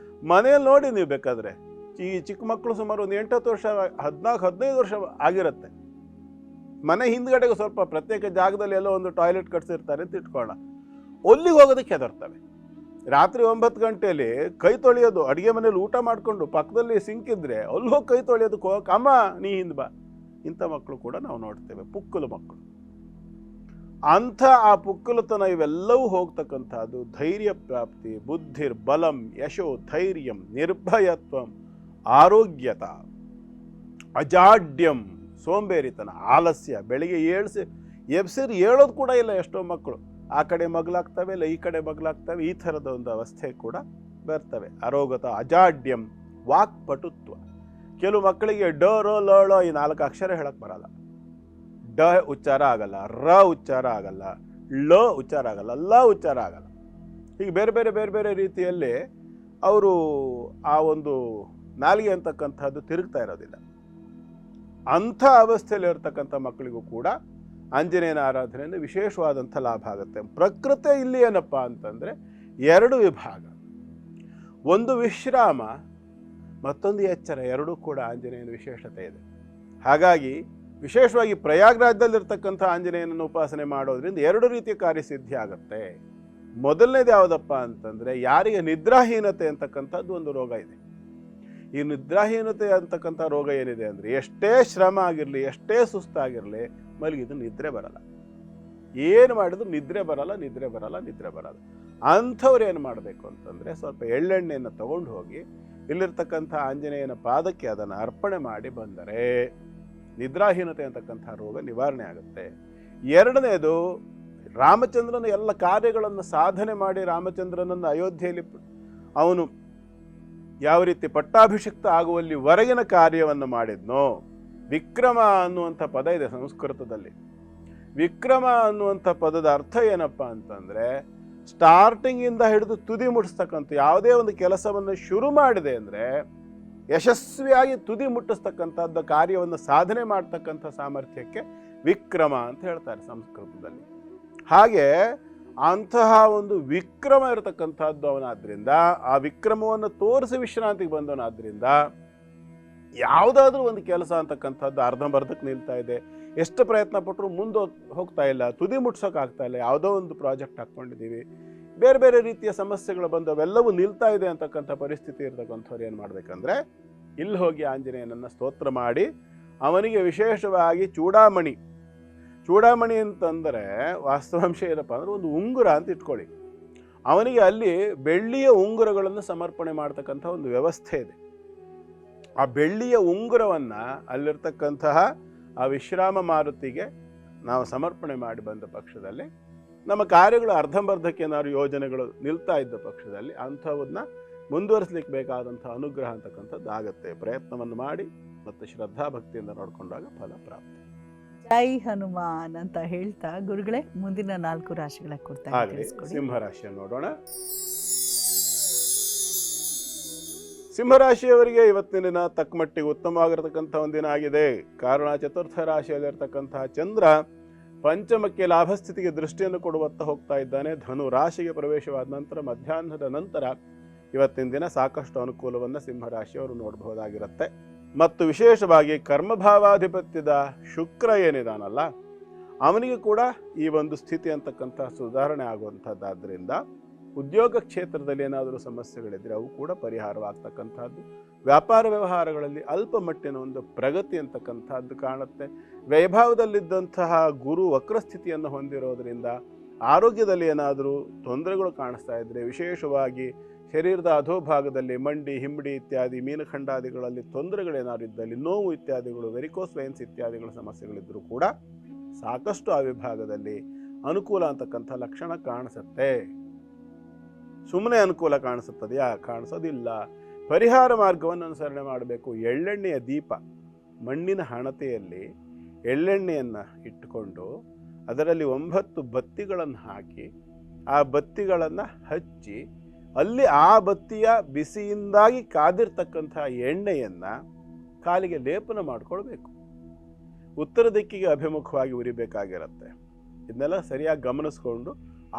ಮನೆಯಲ್ಲಿ ನೋಡಿ ನೀವು ಬೇಕಾದರೆ, ಈ ಚಿಕ್ಕ ಮಕ್ಕಳು ಸುಮಾರು ಒಂದು 8-10 ವರ್ಷ, 14-15 ವರ್ಷ ಆಗಿರುತ್ತೆ, ಮನೆ ಹಿಂದ್ಗಡೆಗೆ ಸ್ವಲ್ಪ ಪ್ರತ್ಯೇಕ ಜಾಗದಲ್ಲಿ ಎಲ್ಲೋ ಒಂದು ಟಾಯ್ಲೆಟ್ ಕಟ್ಸಿರ್ತಾರೆ ಅಂತ ಇಟ್ಕೊಳ್ಳೋಣ, ಅಲ್ಲಿಗೆ ಹೋಗೋದಕ್ಕೆ ಹೆದರ್ತವೆ. ರಾತ್ರಿ 9 ಗಂಟೆಯಲ್ಲಿ ಕೈ ತೊಳೆಯೋದು, ಅಡುಗೆ ಮನೇಲಿ ಊಟ ಮಾಡಿಕೊಂಡು ಪಕ್ಕದಲ್ಲಿ ಸಿಂಕ್ ಇದ್ದರೆ ಅಲ್ಲಿ ಹೋಗಿ ಕೈ ತೊಳೆಯೋದಕ್ಕೆ ಹೋಗಕ್ಕೆ, ಅಮ್ಮ ನೀ ಹಿಂದೆ ಬಾ, ಇಂಥ ಮಕ್ಕಳು ಕೂಡ ನಾವು ನೋಡ್ತೇವೆ, ಪುಕ್ಕಲು ಮಕ್ಕಳು. ಅಂಥ ಆ ಪುಕ್ಕಲುತನ ಇವೆಲ್ಲವೂ ಹೋಗ್ತಕ್ಕಂಥದ್ದು ಧೈರ್ಯ ಪ್ರಾಪ್ತಿ, ಬುದ್ಧಿರ್ ಬಲಂ ಯಶೋ ಧೈರ್ಯಂ ನಿರ್ಭಯತ್ವಂ ಆರೋಗ್ಯತ ಅಜಾಡ್ಯಂ, ಸೋಂಬೇರಿತನ, ಆಲಸ್ಯ, ಬೆಳಿಗ್ಗೆ ಎಬ್ಸಿರಿ ಹೇಳೋದು ಕೂಡ ಇಲ್ಲ ಎಷ್ಟೋ ಮಕ್ಕಳು, ಆ ಕಡೆ ಮಗ್ಲಾಗ್ತವೆ, ಇಲ್ಲ ಈ ಕಡೆ ಮಗ್ಲಾಗ್ತವೆ, ಈ ಥರದ ಒಂದು ಅವಸ್ಥೆ ಕೂಡ ಬರ್ತವೆ. ಅರೋಗತ ಅಜಾಡ್ಯಂ ವಾಕ್ಪಟುತ್ವ, ಕೆಲವು ಮಕ್ಕಳಿಗೆ ಡ ರ ಲ ಳ ಈ 4 ಅಕ್ಷರ ಹೇಳಕ್ಕೆ ಬರಲ್ಲ, ಡ ಉಚ್ಚಾರ ಆಗಲ್ಲ, ರ ಉಚ್ಚಾರ ಆಗಲ್ಲ, ಳ ಉಚ್ಚಾರ ಆಗಲ್ಲ, ಲ ಉಚ್ಚಾರ ಆಗಲ್ಲ, ಹೀಗೆ ಬೇರೆ ಬೇರೆ ಬೇರೆ ಬೇರೆ ರೀತಿಯಲ್ಲಿ ಅವರು ಆ ಒಂದು ನಾಲಿಗೆ ಅಂತಕ್ಕಂಥದ್ದು ತಿರುಗ್ತಾ ಇರೋದಿಲ್ಲ. ಅಂಥ ಅವಸ್ಥೆಯಲ್ಲಿ ಇರ್ತಕ್ಕಂಥ ಮಕ್ಕಳಿಗೂ ಕೂಡ ಆಂಜನೇಯನ ಆರಾಧನೆಯಿಂದ ವಿಶೇಷವಾದಂಥ ಲಾಭ ಆಗುತ್ತೆ. ಪ್ರಕೃತಿ ಇಲ್ಲಿ ಏನಪ್ಪ ಅಂತಂದರೆ 2 ವಿಭಾಗ. ಒಂದು ವಿಶ್ರಾಮ, ಮತ್ತೊಂದು ಎಚ್ಚರ, ಎರಡೂ ಕೂಡ ಆಂಜನೇಯನ ವಿಶೇಷತೆ ಇದೆ. ಹಾಗಾಗಿ ವಿಶೇಷವಾಗಿ ಪ್ರಯಾಗ್ರಾಜ್ಯದಲ್ಲಿರ್ತಕ್ಕಂಥ ಆಂಜನೇಯನನ್ನು ಉಪಾಸನೆ ಮಾಡೋದ್ರಿಂದ ಎರಡು ರೀತಿಯ ಕಾರ್ಯಸಿದ್ಧಿ ಆಗುತ್ತೆ. ಮೊದಲನೇದು ಯಾವುದಪ್ಪ ಅಂತಂದರೆ, ಯಾರಿಗೆ ನಿದ್ರಾಹೀನತೆ ಅಂತಕ್ಕಂಥದ್ದು ಒಂದು ರೋಗ ಇದೆ. ಈ ನಿದ್ರಾಹೀನತೆ ಅಂತಕ್ಕಂಥ ರೋಗ ಏನಿದೆ ಅಂದರೆ, ಎಷ್ಟೇ ಶ್ರಮ ಆಗಿರಲಿ, ಎಷ್ಟೇ ಸುಸ್ತಾಗಿರಲಿ, ಮಲಗಿದ್ದು ನಿದ್ರೆ ಬರಲ್ಲ. ಏನು ಮಾಡಿದ್ರು ನಿದ್ರೆ ಬರಲ್ಲ. ಅಂಥವ್ರು ಏನು ಮಾಡಬೇಕು ಅಂತಂದರೆ, ಸ್ವಲ್ಪ ಎಳ್ಳೆಣ್ಣೆಯನ್ನು ತಗೊಂಡು ಹೋಗಿ ಇಲ್ಲಿರ್ತಕ್ಕಂಥ ಆಂಜನೇಯನ ಪಾದಕ್ಕೆ ಅದನ್ನು ಅರ್ಪಣೆ ಮಾಡಿ ಬಂದರೆ ನಿದ್ರಾಹೀನತೆ ಅಂತಕ್ಕಂಥ ರೋಗ ನಿವಾರಣೆ ಆಗುತ್ತೆ. ಎರಡನೇದು, ರಾಮಚಂದ್ರನ ಎಲ್ಲ ಕಾರ್ಯಗಳನ್ನು ಸಾಧನೆ ಮಾಡಿ ರಾಮಚಂದ್ರನನ್ನು ಅಯೋಧ್ಯೆಯಲ್ಲಿ ಅವನು ಯಾವ ರೀತಿ ಪಟ್ಟಾಭಿಷಿಕ್ತ ಆಗುವಲ್ಲಿ ಹೊರಗಿನ ಕಾರ್ಯವನ್ನು ಮಾಡಿದ್ನೋ, ವಿಕ್ರಮ ಅನ್ನುವಂಥ ಪದ ಇದೆ ಸಂಸ್ಕೃತದಲ್ಲಿ. ವಿಕ್ರಮ ಅನ್ನುವಂಥ ಪದದ ಅರ್ಥ ಏನಪ್ಪ ಅಂತಂದರೆ, ಸ್ಟಾರ್ಟಿಂಗಿಂದ ಹಿಡಿದು ತುದಿ ಮುಟ್ಟಿಸ್ತಕ್ಕಂಥ ಯಾವುದೇ ಒಂದು ಕೆಲಸವನ್ನು ಶುರು ಮಾಡಿದೆ ಅಂದರೆ ಯಶಸ್ವಿಯಾಗಿ ತುದಿ ಮುಟ್ಟಿಸ್ತಕ್ಕಂಥದ್ದು, ಕಾರ್ಯವನ್ನು ಸಾಧನೆ ಮಾಡ್ತಕ್ಕಂಥ ಸಾಮರ್ಥ್ಯಕ್ಕೆ ವಿಕ್ರಮ ಅಂತ ಹೇಳ್ತಾರೆ ಸಂಸ್ಕೃತದಲ್ಲಿ. ಹಾಗೆ ಅಂತಹ ಒಂದು ವಿಕ್ರಮ ಇರತಕ್ಕಂಥದ್ದು ಅವನಾದ್ರಿಂದ, ಆ ವಿಕ್ರಮವನ್ನು ತೋರಿಸಿ ವಿಶ್ರಾಂತಿಗೆ ಬಂದವನಾದ್ರಿಂದ ಯಾವುದಾದ್ರೂ ಒಂದು ಕೆಲಸ ಅಂತಕ್ಕಂಥದ್ದು ಅರ್ಧಂಬರ್ಧಕ್ಕೆ ನಿಲ್ತಾ ಇದೆ, ಎಷ್ಟು ಪ್ರಯತ್ನ ಪಟ್ಟರು ಮುಂದೆ ಹೋಗ್ತಾ ಇಲ್ಲ, ತುದಿ ಮುಟ್ಸೋಕ್ಕಾಗ್ತಾ ಇಲ್ಲ, ಯಾವುದೋ ಒಂದು ಪ್ರಾಜೆಕ್ಟ್ ಹಾಕ್ಕೊಂಡಿದ್ದೀವಿ, ಬೇರೆ ಬೇರೆ ರೀತಿಯ ಸಮಸ್ಯೆಗಳು ಬಂದು ಅವೆಲ್ಲವೂ ನಿಲ್ತಾ ಇದೆ ಅಂತಕ್ಕಂಥ ಪರಿಸ್ಥಿತಿ ಇರತಕ್ಕಂಥವ್ರು ಏನು ಮಾಡಬೇಕಂದ್ರೆ, ಇಲ್ಲಿ ಹೋಗಿ ಆಂಜನೇಯನನ್ನು ಸ್ತೋತ್ರ ಮಾಡಿ ಅವನಿಗೆ ವಿಶೇಷವಾಗಿ ಚೂಡಾಮಣಿ ಅಂತಂದರೆ ವಾಸ್ತವಾಂಶ ಏನಪ್ಪ ಅಂದರೆ ಒಂದು ಉಂಗುರ ಅಂತ ಇಟ್ಕೊಳ್ಳಿ. ಅವನಿಗೆ ಅಲ್ಲಿ ಬೆಳ್ಳಿಯ ಉಂಗುರಗಳನ್ನು ಸಮರ್ಪಣೆ ಮಾಡ್ತಕ್ಕಂಥ ಒಂದು ವ್ಯವಸ್ಥೆ ಇದೆ. ಆ ಬೆಳ್ಳಿಯ ಉಂಗುರವನ್ನು ಅಲ್ಲಿರ್ತಕ್ಕಂತಹ ಆ ವಿಶ್ರಾಮ ಮಾರುತಿಗೆ ನಾವು ಸಮರ್ಪಣೆ ಮಾಡಿ ಬಂದ ಪಕ್ಷದಲ್ಲಿ, ನಮ್ಮ ಕಾರ್ಯಗಳು ಅರ್ಧಂಬರ್ಧಕ್ಕೆ ಏನಾದ್ರು ಯೋಜನೆಗಳು ನಿಲ್ತಾ ಇದ್ದ ಪಕ್ಷದಲ್ಲಿ ಅಂಥವನ್ನ ಮುಂದುವರಿಸಲಿಕ್ಕೆ ಬೇಕಾದಂಥ ಅನುಗ್ರಹ ಅಂತಕ್ಕಂಥದ್ದು ಆಗುತ್ತೆ. ಪ್ರಯತ್ನವನ್ನು ಮಾಡಿ ಮತ್ತು ಶ್ರದ್ಧಾ ಭಕ್ತಿಯಿಂದ ನೋಡಿಕೊಂಡಾಗ ಫಲ ಪ್ರಾಪ್ತಿ. ಜೈ ಹನುಮಾನ್ ಅಂತ ಹೇಳ್ತಾ ಗುರುಗಳೇ, ಮುಂದಿನ 4 ರಾಶಿಗಳ ಕುರಿತಾಗಿ ಸಿಂಹರಾಶಿಯನ್ನು ನೋಡೋಣ. ಸಿಂಹರಾಶಿಯವರಿಗೆ ಇವತ್ತಿನ ದಿನ ತಕ್ಕಮಟ್ಟಿಗೆ ಉತ್ತಮವಾಗಿರತಕ್ಕಂಥ ಒಂದಿನ ಆಗಿದೆ. ಕಾರಣ, ಚತುರ್ಥ ರಾಶಿಯಲ್ಲಿರ್ತಕ್ಕಂತಹ ಚಂದ್ರ ಪಂಚಮಕ್ಕೆ ಲಾಭಸ್ಥಿತಿಗೆ ದೃಷ್ಟಿಯನ್ನು ಕೊಡುವತ್ತ ಹೋಗ್ತಾ ಇದ್ದಾನೆ. ಧನು ರಾಶಿಗೆ ಪ್ರವೇಶವಾದ ನಂತರ ಮಧ್ಯಾಹ್ನದ ನಂತರ ಇವತ್ತಿನ ದಿನ ಸಾಕಷ್ಟು ಅನುಕೂಲವನ್ನು ಸಿಂಹರಾಶಿಯವರು ನೋಡಬಹುದಾಗಿರುತ್ತೆ. ಮತ್ತು ವಿಶೇಷವಾಗಿ ಕರ್ಮಭಾವಾಧಿಪತ್ಯದ ಶುಕ್ರ ಏನಿದಾನಲ್ಲ, ಅವನಿಗೆ ಕೂಡ ಈ ಒಂದು ಸ್ಥಿತಿ ಅಂತಕ್ಕಂಥ ಸುಧಾರಣೆ ಆಗುವಂಥದ್ದಾದ್ದರಿಂದ ಉದ್ಯೋಗ ಕ್ಷೇತ್ರದಲ್ಲಿ ಏನಾದರೂ ಸಮಸ್ಯೆಗಳಿದ್ರೆ ಅವು ಕೂಡ ಪರಿಹಾರವಾಗ್ತಕ್ಕಂಥದ್ದು. ವ್ಯಾಪಾರ ವ್ಯವಹಾರಗಳಲ್ಲಿ ಅಲ್ಪ ಮಟ್ಟಿನ ಒಂದು ಪ್ರಗತಿ ಅಂತಕ್ಕಂಥದ್ದು ಕಾಣುತ್ತೆ. ವೈಭವದಲ್ಲಿದ್ದಂತಹ ಗುರು ವಕ್ರಸ್ಥಿತಿಯನ್ನು ಹೊಂದಿರೋದ್ರಿಂದ ಆರೋಗ್ಯದಲ್ಲಿ ಏನಾದರೂ ತೊಂದರೆಗಳು ಕಾಣಿಸ್ತಾ ಇದ್ದರೆ, ವಿಶೇಷವಾಗಿ ಶರೀರದ ಅಧೋಭಾಗದಲ್ಲಿ ಮಂಡಿ, ಹಿಂಬಡಿ ಇತ್ಯಾದಿ ಮೀನಖಂಡಾದಿಗಳಲ್ಲಿ ತೊಂದರೆಗಳೇನಾದ್ರು ಇದ್ದಲ್ಲಿ, ನೋವು ಇತ್ಯಾದಿಗಳು, ವೆರಿಕೋಸ್ ವೆನ್ಸ್ ಇತ್ಯಾದಿಗಳ ಸಮಸ್ಯೆಗಳಿದ್ದರೂ ಕೂಡ ಸಾಕಷ್ಟು ಆ ವಿಭಾಗದಲ್ಲಿ ಅನುಕೂಲ ಅಂತಕ್ಕಂಥ ಲಕ್ಷಣ ಕಾಣಿಸುತ್ತೆ. ಸುಮ್ಮನೆ ಅನುಕೂಲ ಕಾಣಿಸುತ್ತದೆಯಾ? ಕಾಣಿಸೋದಿಲ್ಲ. ಪರಿಹಾರ ಮಾರ್ಗವನ್ನು ಅನುಸರಣೆ ಮಾಡಬೇಕು. ಎಳ್ಳೆಣ್ಣೆಯ ದೀಪ, ಮಣ್ಣಿನ ಹಣತೆಯಲ್ಲಿ ಎಳ್ಳೆಣ್ಣೆಯನ್ನು ಇಟ್ಟುಕೊಂಡು ಅದರಲ್ಲಿ 9 ಬತ್ತಿಗಳನ್ನು ಹಾಕಿ ಆ ಬತ್ತಿಗಳನ್ನು ಹಚ್ಚಿ ಅಲ್ಲಿ ಆ ಬತ್ತಿಯ ಬಿಸಿಯಿಂದಾಗಿ ಕಾದಿರ್ತಕ್ಕಂಥ ಎಣ್ಣೆಯನ್ನು ಕಾಲಿಗೆ ಲೇಪನ ಮಾಡಿಕೊಳ್ಬೇಕು. ಉತ್ತರ ದಿಕ್ಕಿಗೆ ಅಭಿಮುಖವಾಗಿ ಉರಿಬೇಕಾಗಿರುತ್ತೆ. ಇದನ್ನೆಲ್ಲ ಸರಿಯಾಗಿ ಗಮನಿಸ್ಕೊಂಡು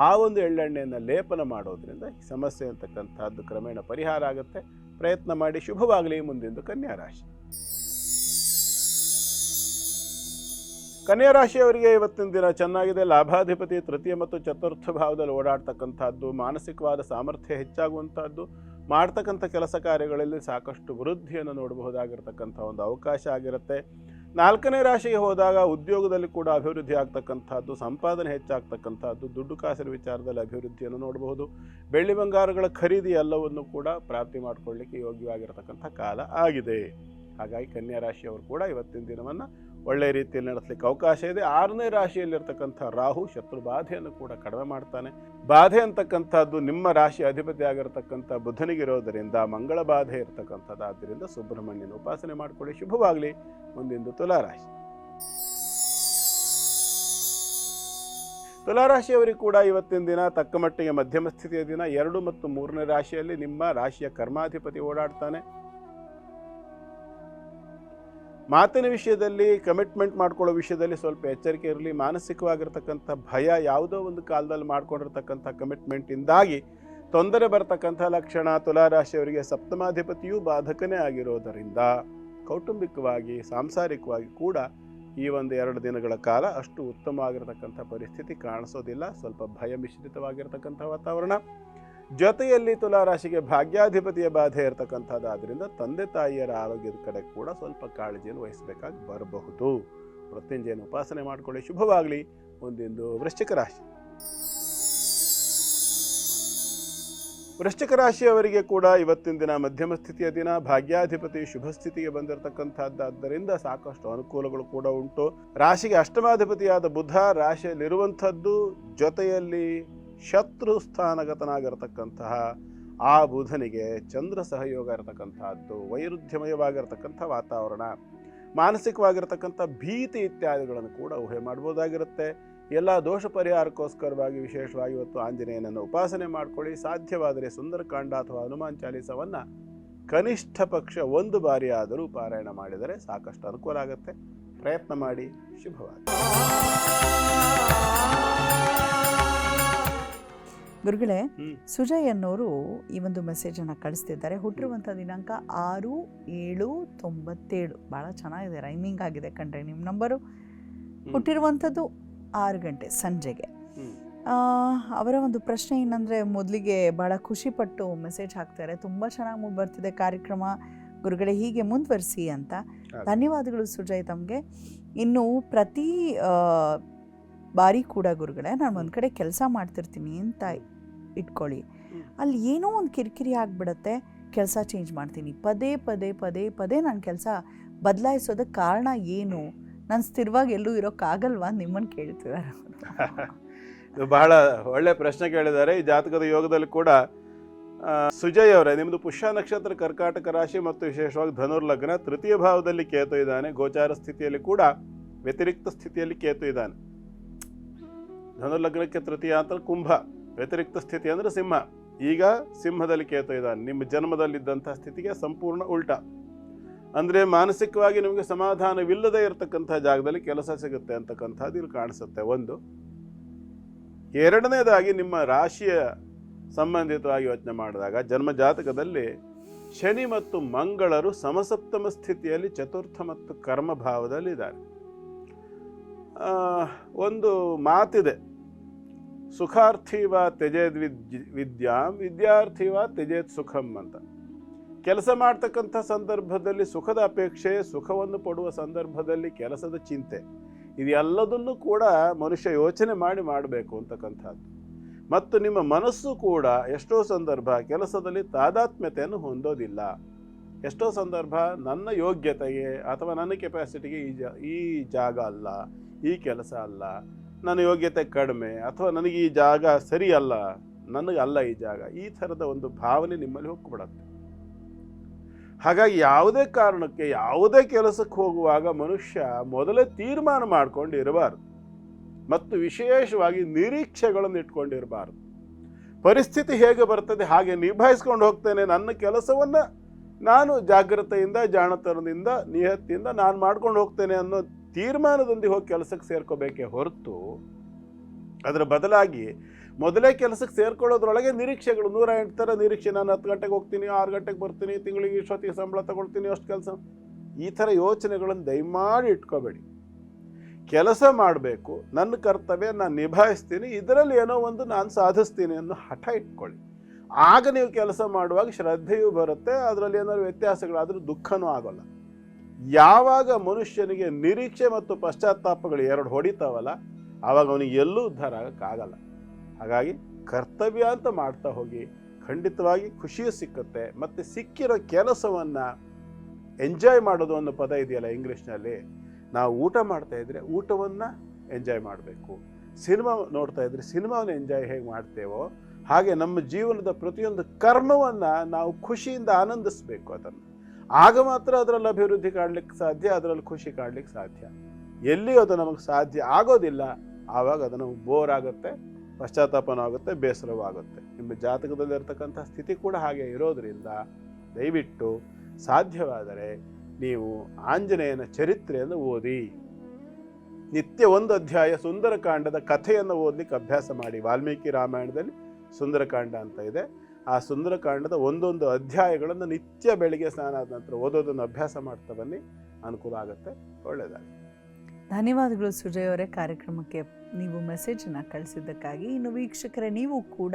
ಆ ಒಂದು ಎಳ್ಳೆಣ್ಣೆಯನ್ನು ಲೇಪನ ಮಾಡೋದ್ರಿಂದ ಈ ಸಮಸ್ಯೆ ಅಂತಕ್ಕಂಥದ್ದು ಕ್ರಮೇಣ ಪರಿಹಾರ ಆಗುತ್ತೆ. ಪ್ರಯತ್ನ ಮಾಡಿ. ಶುಭವಾಗಲಿ. ಮುಂದಿಂದು ಕನ್ಯಾ ರಾಶಿ. ಕನ್ಯಾ ರಾಶಿಯವರಿಗೆ ಇವತ್ತಿನ ದಿನ ಚೆನ್ನಾಗಿದೆ. ಲಾಭಾಧಿಪತಿ ತೃತೀಯ ಮತ್ತು ಚತುರ್ಥ ಭಾವದಲ್ಲಿ ಓಡಾಡ್ತಕ್ಕಂಥದ್ದು, ಮಾನಸಿಕವಾದ ಸಾಮರ್ಥ್ಯ ಹೆಚ್ಚಾಗುವಂಥದ್ದು, ಮಾಡ್ತಕ್ಕಂಥ ಕೆಲಸ ಕಾರ್ಯಗಳಲ್ಲಿ ಸಾಕಷ್ಟು ವೃದ್ಧಿಯನ್ನು ನೋಡಬಹುದಾಗಿರ್ತಕ್ಕಂಥ ಒಂದು ಅವಕಾಶ ಆಗಿರುತ್ತೆ. 4ನೇ ರಾಶಿಗೆ ಹೋದಾಗ ಉದ್ಯೋಗದಲ್ಲಿ ಕೂಡ ಅಭಿವೃದ್ಧಿ ಆಗ್ತಕ್ಕಂಥದ್ದು, ಸಂಪಾದನೆ ಹೆಚ್ಚಾಗ್ತಕ್ಕಂಥದ್ದು, ದುಡ್ಡು ಕಾಸಿನ ವಿಚಾರದಲ್ಲಿ ಅಭಿವೃದ್ಧಿಯನ್ನು ನೋಡಬಹುದು. ಬೆಳ್ಳಿ ಬಂಗಾರಗಳ ಖರೀದಿ ಎಲ್ಲವನ್ನು ಕೂಡ ಪ್ರಾಪ್ತಿ ಮಾಡಿಕೊಳ್ಳಲಿಕ್ಕೆ ಯೋಗ್ಯವಾಗಿರತಕ್ಕಂಥ ಕಾಲ ಆಗಿದೆ. ಹಾಗಾಗಿ ಕನ್ಯಾ ರಾಶಿಯವರು ಕೂಡ ಇವತ್ತಿನ ದಿನವನ್ನು ಒಳ್ಳೆಯ ರೀತಿಯಲ್ಲಿ ನಡೆಸಲಿಕ್ಕೆ ಅವಕಾಶ ಇದೆ. 6ನೇ ರಾಶಿಯಲ್ಲಿರ್ತಕ್ಕಂಥ ರಾಹು ಶತ್ರು ಬಾಧೆಯನ್ನು ಕೂಡ ಕಡಿಮೆ ಮಾಡ್ತಾನೆ. ಬಾಧೆ ಅಂತಕ್ಕಂಥದ್ದು ನಿಮ್ಮ ರಾಶಿ ಅಧಿಪತಿ ಆಗಿರತಕ್ಕಂಥ ಬುಧನಿಗಿರೋದರಿಂದ ಮಂಗಳ ಬಾಧೆ ಇರತಕ್ಕಂಥದ್ದಾದ್ದರಿಂದ ಸುಬ್ರಹ್ಮಣ್ಯನ ಉಪಾಸನೆ ಮಾಡಿಕೊಳ್ಳಿ. ಶುಭವಾಗಲಿ. ಮುಂದಿಂದು ತುಲಾರಾಶಿ. ತುಲಾರಾಶಿಯವರಿಗೆ ಕೂಡ ಇವತ್ತಿನ ದಿನ ತಕ್ಕ ಮಟ್ಟಿಗೆ ಮಧ್ಯಮ ಸ್ಥಿತಿಯ ದಿನ. 2 ಮತ್ತು 3ನೇ ರಾಶಿಯಲ್ಲಿ ನಿಮ್ಮ ರಾಶಿಯ ಕರ್ಮಾಧಿಪತಿ ಓಡಾಡ್ತಾನೆ. ಮಾತಿನ ವಿಷಯದಲ್ಲಿ, ಕಮಿಟ್ಮೆಂಟ್ ಮಾಡ್ಕೊಳ್ಳೋ ವಿಷಯದಲ್ಲಿ ಸ್ವಲ್ಪ ಎಚ್ಚರಿಕೆ ಇರಲಿ. ಮಾನಸಿಕವಾಗಿರ್ತಕ್ಕಂಥ ಭಯ, ಯಾವುದೋ ಒಂದು ಕಾಲದಲ್ಲಿ ಮಾಡ್ಕೊಂಡಿರ್ತಕ್ಕಂಥ ಕಮಿಟ್ಮೆಂಟಿಂದಾಗಿ ತೊಂದರೆ ಬರ್ತಕ್ಕಂಥ ಲಕ್ಷಣ. ತುಲಾರಾಶಿಯವರಿಗೆ ಸಪ್ತಮಾಧಿಪತಿಯೂ ಬಾಧಕನೇ ಆಗಿರೋದರಿಂದ ಕೌಟುಂಬಿಕವಾಗಿ ಸಾಂಸಾರಿಕವಾಗಿ ಕೂಡ ಈ ಒಂದು 2 ದಿನಗಳ ಕಾಲ ಅಷ್ಟು ಉತ್ತಮವಾಗಿರತಕ್ಕಂಥ ಪರಿಸ್ಥಿತಿ ಕಾಣಿಸೋದಿಲ್ಲ. ಸ್ವಲ್ಪ ಭಯ ಮಿಶ್ರಿತವಾಗಿರ್ತಕ್ಕಂಥ ವಾತಾವರಣ. ಜೊತೆಯಲ್ಲಿ ತುಲಾರಾಶಿಗೆ ಭಾಗ್ಯಾಧಿಪತಿಯ ಬಾಧೆ ಇರತಕ್ಕಂಥದ್ದಾದ್ದರಿಂದ ತಂದೆ ತಾಯಿಯರ ಆರೋಗ್ಯದ ಕಡೆ ಕೂಡ ಸ್ವಲ್ಪ ಕಾಳಜಿಯನ್ನು ವಹಿಸಬೇಕಾಗಿ ಬರಬಹುದು. ಮೃತ್ಯುಂಜಯನ ಉಪಾಸನೆ ಮಾಡಿಕೊಳ್ಳಿ. ಶುಭವಾಗಲಿ. ಮುಂದಿಂದು ವೃಶ್ಚಿಕ ರಾಶಿ. ವೃಶ್ಚಿಕ ರಾಶಿಯವರಿಗೆ ಕೂಡ ಇವತ್ತಿನ ದಿನ ಮಧ್ಯಮ ಸ್ಥಿತಿಯ ದಿನ. ಭಾಗ್ಯಾಧಿಪತಿ ಶುಭ ಸ್ಥಿತಿಗೆ ಬಂದಿರತಕ್ಕಂಥದ್ದಾದ್ದರಿಂದ ಸಾಕಷ್ಟು ಅನುಕೂಲಗಳು ಕೂಡ ಉಂಟು. ರಾಶಿಗೆ ಅಷ್ಟಮಾಧಿಪತಿಯಾದ ಬುಧ ರಾಶಿಯಲ್ಲಿರುವಂಥದ್ದು, ಜೊತೆಯಲ್ಲಿ ಶತ್ರು ಸ್ಥಾನಗತನಾಗಿರತಕ್ಕಂತಹ ಆ ಬುಧನಿಗೆ ಚಂದ್ರ ಸಹಯೋಗ ಇರತಕ್ಕಂತಹದ್ದು, ವೈರುಧ್ಯಮಯವಾಗಿರತಕ್ಕಂಥ ವಾತಾವರಣ, ಮಾನಸಿಕವಾಗಿರತಕ್ಕಂಥ ಭೀತಿ ಇತ್ಯಾದಿಗಳನ್ನು ಕೂಡ ಊಹೆ ಮಾಡ್ಬೋದಾಗಿರುತ್ತೆ. ಎಲ್ಲ ದೋಷ ಪರಿಹಾರಕ್ಕೋಸ್ಕರವಾಗಿ ವಿಶೇಷವಾಗಿ ಇವತ್ತು ಆಂಜನೇಯನನ್ನು ಉಪಾಸನೆ ಮಾಡಿಕೊಳ್ಳಿ. ಸಾಧ್ಯವಾದರೆ ಸುಂದರಕಾಂಡ ಅಥವಾ ಹನುಮಾನ್ ಚಾಲೀಸವನ್ನು ಕನಿಷ್ಠ ಪಕ್ಷ 1 ಬಾರಿ ಆದರೂ ಪಾರಾಯಣ ಮಾಡಿದರೆ ಸಾಕಷ್ಟು ಅನುಕೂಲ ಆಗುತ್ತೆ. ಪ್ರಯತ್ನ ಮಾಡಿ. ಶುಭವಾಗಲಿ. ಗುರುಗಳೇ, ಸುಜಯ್ ಅನ್ನೋರು ಈ ಒಂದು ಮೆಸೇಜನ್ನು ಕಳಿಸ್ತಿದ್ದಾರೆ. ಹುಟ್ಟಿರುವಂಥ ದಿನಾಂಕ 6/7/97. ಭಾಳ ಚೆನ್ನಾಗಿದೆ, ರೈಮಿಂಗ್ ಆಗಿದೆ ಕಣ್ರಿ ನಿಮ್ಮ ನಂಬರು. ಹುಟ್ಟಿರುವಂಥದ್ದು 6 ಗಂಟೆ ಸಂಜೆಗೆ. ಅವರ ಒಂದು ಪ್ರಶ್ನೆ ಏನಂದರೆ, ಮೊದಲಿಗೆ ಭಾಳ ಖುಷಿಪಟ್ಟು ಮೆಸೇಜ್ ಹಾಕ್ತಾರೆ, ತುಂಬ ಚೆನ್ನಾಗಿ ಮೂಡಿ ಬರ್ತಿದೆ ಕಾರ್ಯಕ್ರಮ ಗುರುಗಳೇ, ಹೀಗೆ ಮುಂದುವರಿಸಿ ಅಂತ. ಧನ್ಯವಾದಗಳು ಸುಜಯ್ ತಮಗೆ. ಇನ್ನು ಪ್ರತಿ ಬಾರಿ ಕೂಡ ಗುರುಗಳೇ, ನಾನು ಒಂದು ಕಡೆ ಕೆಲಸ ಮಾಡ್ತಿರ್ತೀನಿ ಅಂತ ಇಟ್ಕೊಳ್ಳಿ, ಅಲ್ಲಿ ಏನೋ ಒಂದು ಕಿರಿಕಿರಿ ಆಗಿಬಿಡತ್ತೆ, ಕೆಲಸ ಚೇಂಜ್ ಮಾಡ್ತೀನಿ. ಪದೇ ಪದೇ ಪದೇ ಪದೇ ನಾನು ಕೆಲಸ ಬದಲಾಯಿಸೋದಕ್ಕೆ ಕಾರಣ ಏನು? ನಾನು ಸ್ಥಿರವಾಗಿ ಎಲ್ಲೂ ಇರೋಕ್ಕಾಗಲ್ವಾ? ನಿಮ್ಮನ್ನು ಕೇಳ್ತಿದ್ದಾರೆ. ಇದು ಬಹಳ ಒಳ್ಳೆ ಪ್ರಶ್ನೆ ಕೇಳಿದ್ದಾರೆ. ಈ ಜಾತಕದ ಯೋಗದಲ್ಲಿ ಕೂಡ ಸುಜಯ್ ಅವರೇ, ನಿಮ್ಮದು ಪುಷ್ಯ ನಕ್ಷತ್ರ, ಕರ್ಕಾಟಕ ರಾಶಿ ಮತ್ತು ವಿಶೇಷವಾಗಿ ಧನುರ್ಲಗ್ನ, ತೃತೀಯ ಭಾವದಲ್ಲಿ ಕೇತು ಇದ್ದಾನೆ. ಗೋಚಾರ ಸ್ಥಿತಿಯಲ್ಲಿ ಕೂಡ ವ್ಯತಿರಿಕ್ತ ಸ್ಥಿತಿಯಲ್ಲಿ ಕೇತು ಇದ್ದಾನೆ. ಧನುರ್ಲಗ್ನಕ್ಕೆ ತೃತೀಯ ಅಂತ ಕುಂಭ, ವ್ಯತಿರಿಕ್ತ ಸ್ಥಿತಿ ಅಂದರೆ ಸಿಂಹ. ಈಗ ಸಿಂಹದಲ್ಲಿ ಕೇತು ಇದ್ದಾನೆ. ನಿಮ್ಮ ಜನ್ಮದಲ್ಲಿದ್ದಂಥ ಸ್ಥಿತಿಗೆ ಸಂಪೂರ್ಣ ಉಲ್ಟಾ. ಅಂದರೆ ಮಾನಸಿಕವಾಗಿ ನಿಮಗೆ ಸಮಾಧಾನವಿಲ್ಲದೆ ಇರತಕ್ಕಂಥ ಜಾಗದಲ್ಲಿ ಕೆಲಸ ಸಿಗುತ್ತೆ ಅಂತಕ್ಕಂಥದ್ದು ಇಲ್ಲಿ ಕಾಣಿಸುತ್ತೆ. ಒಂದು. ಎರಡನೇದಾಗಿ ನಿಮ್ಮ ರಾಶಿಯ ಸಂಬಂಧಿತವಾಗಿ ಯೋಚನೆ ಮಾಡಿದಾಗ ಜನ್ಮ ಜಾತಕದಲ್ಲಿ ಶನಿ ಮತ್ತು ಮಂಗಳರು ಸಮಸಪ್ತಮ ಸ್ಥಿತಿಯಲ್ಲಿ ಚತುರ್ಥ ಮತ್ತು ಕರ್ಮ ಭಾವದಲ್ಲಿದ್ದಾರೆ. ಒಂದು ಮಾತಿದೆ, ಸುಖಾರ್ಥಿ ವಾ ತ್ಯಜೇದ್ ವಿದ್ಯಾಂ ವಿದ್ಯಾರ್ಥಿ ವಾ ತ್ಯಜೇತ್ ಸುಖಂ ಅಂತ. ಕೆಲಸ ಮಾಡ್ತಕ್ಕಂಥ ಸಂದರ್ಭದಲ್ಲಿ ಸುಖದ ಅಪೇಕ್ಷೆ, ಸುಖವನ್ನು ಪಡುವ ಸಂದರ್ಭದಲ್ಲಿ ಕೆಲಸದ ಚಿಂತೆ, ಇದೆಲ್ಲದನ್ನು ಕೂಡ ಮನುಷ್ಯ ಯೋಚನೆ ಮಾಡಬೇಕು ಅಂತಕ್ಕಂಥದ್ದು. ಮತ್ತು ನಿಮ್ಮ ಮನಸ್ಸು ಕೂಡ ಎಷ್ಟೋ ಸಂದರ್ಭ ಕೆಲಸದಲ್ಲಿ ತಾದಾತ್ಮ್ಯತೆಯನ್ನು ಹೊಂದೋದಿಲ್ಲ. ಎಷ್ಟೋ ಸಂದರ್ಭ ನನ್ನ ಯೋಗ್ಯತೆಗೆ ಅಥವಾ ನನ್ನ ಕೆಪಾಸಿಟಿಗೆ ಈ ಜಾಗ ಅಲ್ಲ, ಈ ಕೆಲಸ ಅಲ್ಲ, ನನ್ನ ಯೋಗ್ಯತೆ ಕಡಿಮೆ, ಅಥವಾ ನನಗೆ ಈ ಜಾಗ ಸರಿ ಅಲ್ಲ, ನನಗೆ ಅಲ್ಲ ಈ ಜಾಗ, ಈ ಥರದ ಒಂದು ಭಾವನೆ ನಿಮ್ಮಲ್ಲಿ ಹೋಗ್ಬಿಡತ್ತೆ. ಹಾಗಾಗಿ ಯಾವುದೇ ಕಾರಣಕ್ಕೆ ಯಾವುದೇ ಕೆಲಸಕ್ಕೆ ಹೋಗುವಾಗ ಮನುಷ್ಯ ಮೊದಲೇ ತೀರ್ಮಾನ ಮಾಡ್ಕೊಂಡು ಇರಬಾರ್ದು ಮತ್ತು ವಿಶೇಷವಾಗಿ ನಿರೀಕ್ಷೆಗಳನ್ನು ಇಟ್ಕೊಂಡಿರಬಾರ್ದು. ಪರಿಸ್ಥಿತಿ ಹೇಗೆ ಬರ್ತದೆ ಹಾಗೆ ನಿಭಾಯಿಸ್ಕೊಂಡು ಹೋಗ್ತೇನೆ, ನನ್ನ ಕೆಲಸವನ್ನು ನಾನು ಜಾಗ್ರತೆಯಿಂದ, ಜಾಣತನದಿಂದ, ನಿಯತ್ತಿಯಿಂದ ನಾನು ಮಾಡ್ಕೊಂಡು ಹೋಗ್ತೇನೆ ಅನ್ನೋ ತೀರ್ಮಾನದೊಂದಿಗೆ ಹೋಗಿ ಕೆಲಸಕ್ಕೆ ಸೇರ್ಕೋಬೇಕೇ ಹೊರತು ಅದರ ಬದಲಾಗಿ ಮೊದಲೇ ಕೆಲಸಕ್ಕೆ ಸೇರ್ಕೊಳ್ಳೋದ್ರೊಳಗೆ ನಿರೀಕ್ಷೆಗಳು 108 ಥರ ನಿರೀಕ್ಷೆ. ನಾನು 10 ಗಂಟೆಗೆ ಹೋಗ್ತೀನಿ, 6 ಗಂಟೆಗೆ ಬರ್ತೀನಿ, ತಿಂಗಳಿಗೆ ಇಷ್ಟೊತ್ತಿಗೆ ಸಂಬಳ ತಗೊಳ್ತೀನಿ, ಅಷ್ಟು ಕೆಲಸ, ಈ ಥರ ಯೋಚನೆಗಳನ್ನು ದಯಮಾಡಿ ಇಟ್ಕೋಬೇಡಿ. ಕೆಲಸ ಮಾಡಬೇಕು, ನನ್ನ ಕರ್ತವ್ಯ ನಾನು ನಿಭಾಯಿಸ್ತೀನಿ, ಇದರಲ್ಲಿ ಏನೋ ಒಂದು ನಾನು ಸಾಧಿಸ್ತೀನಿ ಅನ್ನೋ ಹಠ ಇಟ್ಕೊಳ್ಳಿ. ಆಗ ನೀವು ಕೆಲಸ ಮಾಡುವಾಗ ಶ್ರದ್ಧೆಯೂ ಬರುತ್ತೆ, ಅದರಲ್ಲಿ ಏನಾದ್ರು ವ್ಯತ್ಯಾಸಗಳಾದರೂ ದುಃಖನೂ ಆಗೋಲ್ಲ. ಯಾವಾಗ ಮನುಷ್ಯನಿಗೆ ನಿರೀಕ್ಷೆ ಮತ್ತು ಪಶ್ಚಾತ್ತಾಪಗಳು 2 ಹೊಡಿತಾವಲ್ಲ, ಆವಾಗ ಅವನಿಗೆ ಎಲ್ಲೂ ಉದ್ಧಾರ ಆಗೋಕ್ಕಾಗಲ್ಲ. ಹಾಗಾಗಿ ಕರ್ತವ್ಯ ಅಂತ ಮಾಡ್ತಾ ಹೋಗಿ, ಖಂಡಿತವಾಗಿ ಖುಷಿಯೂ ಸಿಕ್ಕುತ್ತೆ. ಮತ್ತು ಸಿಕ್ಕಿರೋ ಕೆಲಸವನ್ನು ಎಂಜಾಯ್ ಮಾಡೋದು ಅನ್ನೋ ಪದ ಇದೆಯಲ್ಲ ಇಂಗ್ಲೀಷ್ನಲ್ಲಿ, ನಾವು ಊಟ ಮಾಡ್ತಾ ಇದ್ರೆ ಊಟವನ್ನು ಎಂಜಾಯ್ ಮಾಡಬೇಕು, ಸಿನಿಮಾ ನೋಡ್ತಾ ಇದ್ರೆ ಸಿನಿಮಾವನ್ನು ಎಂಜಾಯ್ ಹೇಗೆ ಮಾಡ್ತೇವೋ ಹಾಗೆ ನಮ್ಮ ಜೀವನದ ಪ್ರತಿಯೊಂದು ಕರ್ಮವನ್ನು ನಾವು ಖುಷಿಯಿಂದ ಆನಂದಿಸಬೇಕು. ಅದನ್ನು ಆಗ ಮಾತ್ರ ಅದರಲ್ಲಿ ಅಭಿವೃದ್ಧಿ ಕಾಣಲಿಕ್ಕೆ ಸಾಧ್ಯ, ಅದರಲ್ಲಿ ಖುಷಿ ಕಾಣಲಿಕ್ಕೆ ಸಾಧ್ಯ. ಎಲ್ಲಿ ಅದು ನಮಗೆ ಸಾಧ್ಯ ಆಗೋದಿಲ್ಲ ಆವಾಗ ಅದು ನಮಗೆ ಬೋರ್ ಆಗುತ್ತೆ, ಪಶ್ಚಾತ್ತಾಪನೂ ಆಗುತ್ತೆ, ಬೇಸರವೂ ಆಗುತ್ತೆ. ನಿಮ್ಮ ಜಾತಕದಲ್ಲಿರ್ತಕ್ಕಂಥ ಸ್ಥಿತಿ ಕೂಡ ಹಾಗೆ ಇರೋದರಿಂದ ದಯವಿಟ್ಟು ಸಾಧ್ಯವಾದರೆ ನೀವು ಆಂಜನೇಯನ ಚರಿತ್ರೆಯನ್ನು ಓದಿ. ನಿತ್ಯ 1 ಅಧ್ಯಾಯ ಸುಂದರಕಾಂಡದ ಕಥೆಯನ್ನು ಓದಲಿಕ್ಕೆ ಅಭ್ಯಾಸ ಮಾಡಿ. ವಾಲ್ಮೀಕಿ ರಾಮಾಯಣದಲ್ಲಿ ಸುಂದರಕಾಂಡ ಅಂತ ಇದೆ, ಆ ಸುಂದರಕಾಂಡದ ಒಂದೊಂದು ಅಧ್ಯಾಯಗಳನ್ನು ನಿತ್ಯ ಬೆಳಿಗ್ಗೆ ಸ್ನಾನ ಆದ ನಂತರ ಓದೋದನ್ನು ಅಭ್ಯಾಸ ಮಾಡ್ತಾ ಬನ್ನಿ, ಅನುಕೂಲ ಆಗುತ್ತೆ. ಒಳ್ಳೆಯದಾಗಿ. ಧನ್ಯವಾದಗಳು ಸುಜಯ್ ಅವರೇ, ಕಾರ್ಯಕ್ರಮಕ್ಕೆ ನೀವು ಮೆಸೇಜನ್ನು ಕಳಿಸಿದ್ದಕ್ಕಾಗಿ. ಇನ್ನು ವೀಕ್ಷಕರೇ, ನೀವು ಕೂಡ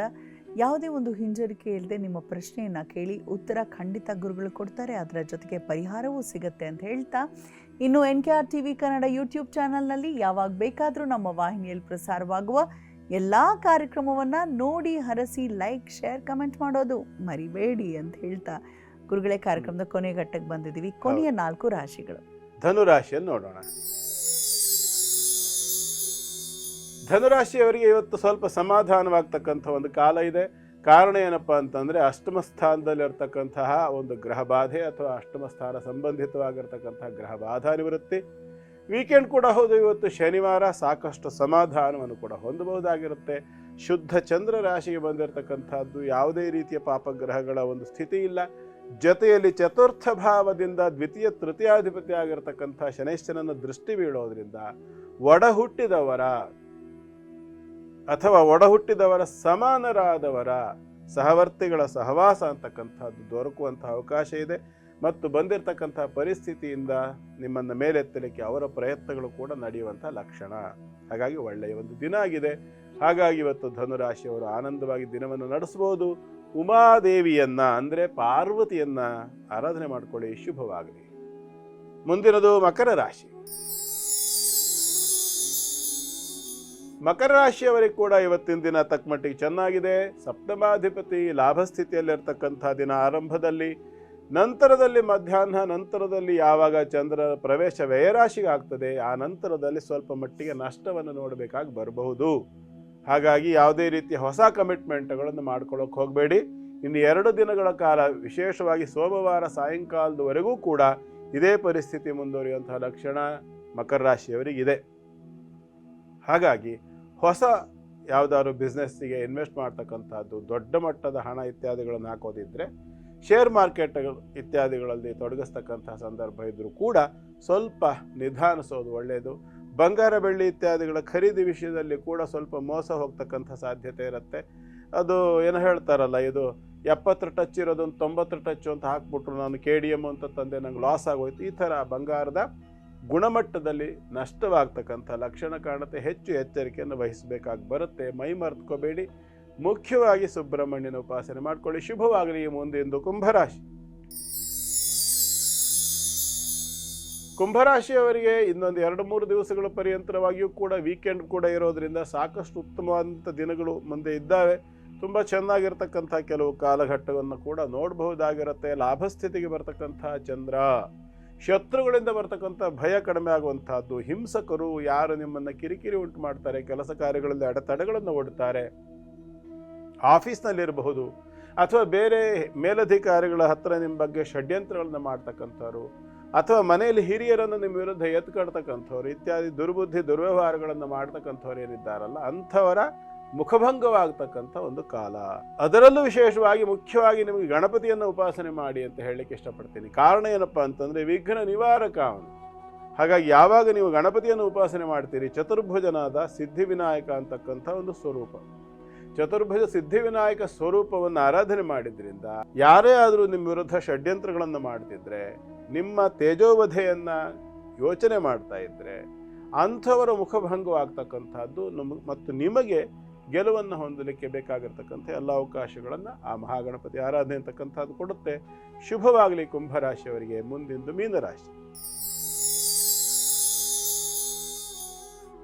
ಯಾವುದೇ ಒಂದು ಹಿಂಜರಿಕೆ ಇಲ್ಲದೆ ನಿಮ್ಮ ಪ್ರಶ್ನೆಯನ್ನು ಕೇಳಿ ಉತ್ತರ ಖಂಡಿತ ಗುರುಗಳು ಕೊಡ್ತಾರೆ, ಅದರ ಜೊತೆಗೆ ಪರಿಹಾರವೂ ಸಿಗುತ್ತೆ ಅಂತ ಹೇಳ್ತಾ, ಇನ್ನು NKR TV ಕನ್ನಡ ಯೂಟ್ಯೂಬ್ ಚಾನಲ್ನಲ್ಲಿ ಯಾವಾಗ ಬೇಕಾದರೂ ನಮ್ಮ ವಾಹಿನಿಯಲ್ಲಿ ಪ್ರಸಾರವಾಗುವ ಎಲ್ಲ ಕಾರ್ಯಕ್ರಮವನ್ನು ನೋಡಿ ಹರಸಿ ಲೈಕ್, ಶೇರ್, ಕಮೆಂಟ್ ಮಾಡೋದು ಮರಿಬೇಡಿ ಅಂತ ಹೇಳ್ತಾ, ಗುರುಗಳೇ ಕಾರ್ಯಕ್ರಮದ ಕೊನೆ ಘಟ್ಟಕ್ಕೆ ಬಂದಿದ್ದೀವಿ. ಕೊನೆಯ 4 ರಾಶಿಗಳು. ಧನುರಾಶಿಯನ್ನು ನೋಡೋಣ. ಧನುರಾಶಿಯವರಿಗೆ ಇವತ್ತು ಸ್ವಲ್ಪ ಸಮಾಧಾನವಾಗ್ತಕ್ಕಂಥ ಒಂದು ಕಾಲ ಇದೆ. ಕಾರಣ ಏನಪ್ಪ ಅಂತಂದರೆ, ಅಷ್ಟಮ ಸ್ಥಾನದಲ್ಲಿರ್ತಕ್ಕಂತಹ ಒಂದು ಗ್ರಹ ಬಾಧೆ ಅಥವಾ ಅಷ್ಟಮ ಸ್ಥಾನ ಸಂಬಂಧಿತವಾಗಿರ್ತಕ್ಕಂತಹ ಗ್ರಹ ಬಾಧಾ ನಿವೃತ್ತಿ. ವೀಕೆಂಡ್ ಕೂಡ ಹೌದು, ಇವತ್ತು ಶನಿವಾರ, ಸಾಕಷ್ಟು ಸಮಾಧಾನವನ್ನು ಕೂಡ ಹೊಂದಬಹುದಾಗಿರುತ್ತೆ. ಶುದ್ಧ ಚಂದ್ರ ರಾಶಿಗೆ ಬಂದಿರತಕ್ಕಂಥದ್ದು, ಯಾವುದೇ ರೀತಿಯ ಪಾಪಗ್ರಹಗಳ ಒಂದು ಸ್ಥಿತಿ ಇಲ್ಲ. ಜೊತೆಯಲ್ಲಿ ಚತುರ್ಥ ಭಾವದಿಂದ ದ್ವಿತೀಯ ತೃತೀಯಾಧಿಪತಿ ಆಗಿರತಕ್ಕಂಥ ಶನೈಶ್ಚರನ ದೃಷ್ಟಿ ಬೀಳೋದ್ರಿಂದ ಒಡಹುಟ್ಟಿದವರ ಅಥವಾ ಒಡಹುಟ್ಟಿದವರ ಸಮಾನರಾದವರ ಸಹವರ್ತಿಗಳ ಸಹವಾಸ ಅಂತಕ್ಕಂಥದ್ದು ದೊರಕುವಂಥ ಅವಕಾಶ ಇದೆ. ಮತ್ತು ಬಂದಿರತಕ್ಕಂಥ ಪರಿಸ್ಥಿತಿಯಿಂದ ನಿಮ್ಮನ್ನು ಮೇಲೆತ್ತಲಿಕ್ಕೆ ಅವರ ಪ್ರಯತ್ನಗಳು ಕೂಡ ನಡೆಯುವಂಥ ಲಕ್ಷಣ. ಹಾಗಾಗಿ ಒಳ್ಳೆಯ ಒಂದು ದಿನ ಆಗಿದೆ. ಹಾಗಾಗಿ ಇವತ್ತು ಧನುರಾಶಿಯವರು ಆನಂದವಾಗಿ ದಿನವನ್ನು ನಡೆಸಬಹುದು. ಉಮಾದೇವಿಯನ್ನ ಅಂದರೆ ಪಾರ್ವತಿಯನ್ನ ಆರಾಧನೆ ಮಾಡಿಕೊಳ್ಳಿ, ಶುಭವಾಗಲಿ. ಮುಂದಿನದು ಮಕರ ರಾಶಿ. ಮಕರ ರಾಶಿಯವರಿಗೆ ಕೂಡ ಇವತ್ತಿನ ದಿನ ತಕ್ಕಮಟ್ಟಿಗೆ ಚೆನ್ನಾಗಿದೆ. ಸಪ್ತಮಾಧಿಪತಿ ಲಾಭಸ್ಥಿತಿಯಲ್ಲಿರ್ತಕ್ಕಂಥ ದಿನ ಆರಂಭದಲ್ಲಿ, ನಂತರದಲ್ಲಿ ಮಧ್ಯಾಹ್ನ ನಂತರದಲ್ಲಿ ಯಾವಾಗ ಚಂದ್ರ ಪ್ರವೇಶ ವ್ಯಯರಾಶಿಗೆ ಆಗ್ತದೆ, ಆ ನಂತರದಲ್ಲಿ ಸ್ವಲ್ಪ ಮಟ್ಟಿಗೆ ನಷ್ಟವನ್ನು ನೋಡಬೇಕಾಗಿ ಬರಬಹುದು. ಹಾಗಾಗಿ ಯಾವುದೇ ರೀತಿಯ ಹೊಸ ಕಮಿಟ್ಮೆಂಟ್ಗಳನ್ನು ಮಾಡ್ಕೊಳ್ಳೋಕೆ ಹೋಗಬೇಡಿ. ಇನ್ನು 2 ದಿನಗಳ ಕಾಲ, ವಿಶೇಷವಾಗಿ ಸೋಮವಾರ ಸಾಯಂಕಾಲದವರೆಗೂ ಕೂಡ ಇದೇ ಪರಿಸ್ಥಿತಿ ಮುಂದುವರಿಯುವಂತಹ ಲಕ್ಷಣ ಮಕರ ರಾಶಿಯವರಿಗಿದೆ. ಹಾಗಾಗಿ ಹೊಸ ಯಾವುದಾದ್ರು ಬಿಸ್ನೆಸ್ಸಿಗೆ ಇನ್ವೆಸ್ಟ್ ಮಾಡ್ತಕ್ಕಂಥದ್ದು, ದೊಡ್ಡ ಮಟ್ಟದ ಹಣ ಇತ್ಯಾದಿಗಳನ್ನು ಹಾಕೋದಿದ್ರೆ, ಶೇರ್ ಮಾರ್ಕೆಟ್ ಇತ್ಯಾದಿಗಳಲ್ಲಿ ತೊಡಗಿಸ್ತಕ್ಕಂಥ ಸಂದರ್ಭ ಇದ್ದರೂ ಕೂಡ ಸ್ವಲ್ಪ ನಿಧಾನಿಸೋದು ಒಳ್ಳೆಯದು. ಬಂಗಾರ ಬೆಳ್ಳಿ ಇತ್ಯಾದಿಗಳ ಖರೀದಿ ವಿಷಯದಲ್ಲಿ ಕೂಡ ಸ್ವಲ್ಪ ಮೋಸ ಹೋಗ್ತಕ್ಕಂಥ ಸಾಧ್ಯತೆ ಇರುತ್ತೆ. ಅದು ಏನು ಹೇಳ್ತಾರಲ್ಲ, ಇದು 70 ಟಚ್ ಇರೋದೊಂದು 90 ಟಚ್ ಅಂತ ಹಾಕ್ಬಿಟ್ರು, ನಾನು KDM ಅಂತ ತಂದೆ, ನಂಗೆ ಲಾಸ್ ಆಗೋಯ್ತು. ಈ ಥರ ಬಂಗಾರದ ಗುಣಮಟ್ಟದಲ್ಲಿ ನಷ್ಟವಾಗ್ತಕ್ಕಂಥ ಲಕ್ಷಣ ಕಾಣುತ್ತೆ. ಹೆಚ್ಚು ಎಚ್ಚರಿಕೆಯನ್ನು ವಹಿಸಬೇಕಾಗಿ ಬರುತ್ತೆ. ಮೈ ಮರೆತ್ಕೋಬೇಡಿ. ಮುಖ್ಯವಾಗಿ ಸುಬ್ರಹ್ಮಣ್ಯನ ಉಪಾಸನೆ ಮಾಡ್ಕೊಳ್ಳಿ, ಶುಭವಾಗಲಿ. ಮುಂದೆಂದು ಕುಂಭರಾಶಿ. ಕುಂಭರಾಶಿಯವರಿಗೆ ಇನ್ನೊಂದು 2-3 ದಿವಸಗಳ ಪರ್ಯಂತರವಾಗಿಯೂ ಕೂಡ ವೀಕೆಂಡ್ ಕೂಡ ಇರೋದ್ರಿಂದ ಸಾಕಷ್ಟು ಉತ್ತಮವಾದಂಥ ದಿನಗಳು ಮುಂದೆ ಇದ್ದಾವೆ. ತುಂಬ ಚೆನ್ನಾಗಿರ್ತಕ್ಕಂಥ ಕೆಲವು ಕಾಲಘಟ್ಟವನ್ನು ಕೂಡ ನೋಡಬಹುದಾಗಿರುತ್ತೆ. ಲಾಭಸ್ಥಿತಿಗೆ ಬರ್ತಕ್ಕಂಥ ಚಂದ್ರ, ಶತ್ರುಗಳಿಂದ ಬರ್ತಕ್ಕಂಥ ಭಯ ಕಡಿಮೆ ಆಗುವಂತಹದ್ದು. ಹಿಂಸಕರು ಯಾರು ನಿಮ್ಮನ್ನು ಕಿರಿಕಿರಿ ಉಂಟು ಮಾಡ್ತಾರೆ, ಕೆಲಸ ಕಾರ್ಯಗಳಲ್ಲಿ ಅಡೆತಡೆಗಳನ್ನು ಒಡ್ತಾರೆ, ಆಫೀಸ್ನಲ್ಲಿರಬಹುದು ಅಥವಾ ಬೇರೆ ಮೇಲಧಿಕಾರಿಗಳ ಹತ್ರ ನಿಮ್ಮ ಬಗ್ಗೆ ಷಡ್ಯಂತ್ರಗಳನ್ನು ಮಾಡ್ತಕ್ಕಂಥವ್ರು, ಅಥವಾ ಮನೆಯಲ್ಲಿ ಹಿರಿಯರನ್ನು ನಿಮ್ಮ ವಿರುದ್ಧ ಎತ್ಕೊಳ್ತಕ್ಕಂಥವ್ರು ಇತ್ಯಾದಿ ದುರ್ಬುದ್ಧಿ ದುರ್ವ್ಯವಹಾರಗಳನ್ನು ಮಾಡ್ತಕ್ಕಂಥವ್ರು ಏನಿದ್ದಾರಲ್ಲ, ಅಂಥವರ ಮುಖಭಂಗವಾಗ್ತಕ್ಕಂಥ ಒಂದು ಕಾಲ. ಅದರಲ್ಲೂ ವಿಶೇಷವಾಗಿ ಮುಖ್ಯವಾಗಿ ನಿಮಗೆ ಗಣಪತಿಯನ್ನು ಉಪಾಸನೆ ಮಾಡಿ ಅಂತ ಹೇಳಲಿಕ್ಕೆ ಇಷ್ಟಪಡ್ತೀನಿ. ಕಾರಣ ಏನಪ್ಪ ಅಂತಂದರೆ, ವಿಘ್ನ ನಿವಾರಕ ಅವನು. ಹಾಗಾಗಿ ಯಾವಾಗ ನೀವು ಗಣಪತಿಯನ್ನು ಉಪಾಸನೆ ಮಾಡ್ತೀರಿ, ಚತುರ್ಭುಜನಾದ ಸಿದ್ಧಿವಿನಾಯಕ ಅಂತಕ್ಕಂಥ ಒಂದು ಸ್ವರೂಪ, ಚತುರ್ಭುಜ ಸಿದ್ಧಿವಿನಾಯಕ ಸ್ವರೂಪವನ್ನು ಆರಾಧನೆ ಮಾಡಿದ್ರಿಂದ ಯಾರೇ ಆದರೂ ನಿಮ್ಮ ವಿರುದ್ಧ ಷಡ್ಯಂತ್ರಗಳನ್ನು ಮಾಡ್ತಿದ್ರೆ, ನಿಮ್ಮ ತೇಜೋವಧೆಯನ್ನು ಯೋಚನೆ ಮಾಡ್ತಾ ಇದ್ದರೆ, ಅಂಥವರ ಮುಖಭಂಗವಾಗ್ತಕ್ಕಂಥದ್ದು ಮತ್ತು ನಿಮಗೆ ಗೆಲುವನ್ನು ಹೊಂದಲಿಕ್ಕೆ ಬೇಕಾಗಿರ್ತಕ್ಕಂಥ ಎಲ್ಲ ಅವಕಾಶಗಳನ್ನು ಆ ಮಹಾಗಣಪತಿ ಆರಾಧನೆ ಅಂತಕ್ಕಂಥದ್ದು ಕೊಡುತ್ತೆ. ಶುಭವಾಗಲಿ ಕುಂಭರಾಶಿಯವರಿಗೆ. ಮುಂದಿಂದು ಮೀನರಾಶಿ.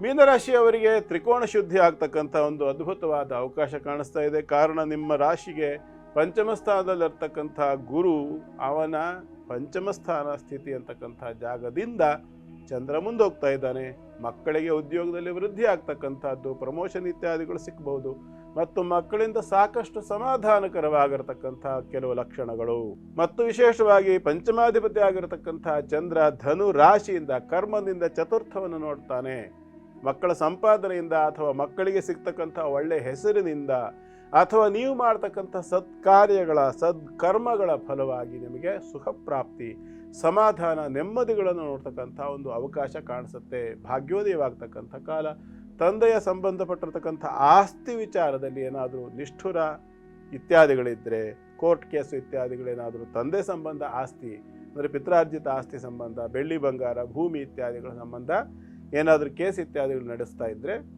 ಮೀನರಾಶಿಯವರಿಗೆ ತ್ರಿಕೋಣ ಶುದ್ಧಿ ಆಗ್ತಕ್ಕಂಥ ಒಂದು ಅದ್ಭುತವಾದ ಅವಕಾಶ ಕಾಣಿಸ್ತಾ ಇದೆ. ಕಾರಣ ನಿಮ್ಮ ರಾಶಿಗೆ ಪಂಚಮ ಸ್ಥಾನದಲ್ಲಿರ್ತಕ್ಕಂಥ ಗುರು, ಅವನ ಪಂಚಮ ಸ್ಥಾನ ಸ್ಥಿತಿ ಅಂತಕ್ಕಂಥ ಜಾಗದಿಂದ ಚಂದ್ರ ಮುಂದೋಗ್ತಾ ಇದ್ದಾನೆ. ಮಕ್ಕಳಿಗೆ ಉದ್ಯೋಗದಲ್ಲಿ ವೃದ್ಧಿ ಆಗ್ತಕ್ಕಂಥದ್ದು, ಪ್ರಮೋಷನ್ ಇತ್ಯಾದಿಗಳು ಸಿಕ್ಕಬಹುದು. ಮತ್ತು ಮಕ್ಕಳಿಂದ ಸಾಕಷ್ಟು ಸಮಾಧಾನಕರವಾಗಿರತಕ್ಕಂಥ ಕೆಲವು ಲಕ್ಷಣಗಳು. ಮತ್ತು ವಿಶೇಷವಾಗಿ ಪಂಚಮಾಧಿಪತಿ ಆಗಿರತಕ್ಕಂಥ ಚಂದ್ರ ಧನು ರಾಶಿಯಿಂದ ಕರ್ಮದಿಂದ ಚತುರ್ಥವನ್ನು ನೋಡ್ತಾನೆ. ಮಕ್ಕಳ ಸಂಪಾದನೆಯಿಂದ ಅಥವಾ ಮಕ್ಕಳಿಗೆ ಸಿಗ್ತಕ್ಕಂಥ ಒಳ್ಳೆಯ ಹೆಸರಿನಿಂದ ಅಥವಾ ನೀವು ಮಾಡ್ತಕ್ಕಂಥ ಸತ್ಕಾರ್ಯಗಳ ಸದ್ಕರ್ಮಗಳ ಫಲವಾಗಿ ನಿಮಗೆ ಸುಖ ಪ್ರಾಪ್ತಿ, ಸಮಾಧಾನ, ನೆಮ್ಮದಿಗಳನ್ನು ನೋಡ್ತಕ್ಕಂಥ ಒಂದು ಅವಕಾಶ ಕಾಣಿಸುತ್ತೆ. ಭಾಗ್ಯೋದಯವಾಗ್ತಕ್ಕಂಥ ಕಾಲ. ತಂದೆಯ ಸಂಬಂಧಪಟ್ಟಿರ್ತಕ್ಕಂಥ ಆಸ್ತಿ ವಿಚಾರದಲ್ಲಿ ಏನಾದರೂ ನಿಷ್ಠುರ ಇತ್ಯಾದಿಗಳಿದ್ದರೆ, ಕೋರ್ಟ್ ಕೇಸು ಇತ್ಯಾದಿಗಳೇನಾದರೂ, ತಂದೆ ಸಂಬಂಧ ಆಸ್ತಿ ಅಂದರೆ ಪಿತ್ರಾರ್ಜಿತ ಆಸ್ತಿ ಸಂಬಂಧ, ಬೆಳ್ಳಿ ಬಂಗಾರ, ಭೂಮಿ ಇತ್ಯಾದಿಗಳ ಸಂಬಂಧ ಏನಾದರೂ ಕೇಸ್ ಇತ್ಯಾದಿಗಳು ನಡೆಸ್ತಾ ಇದ್ದರೆ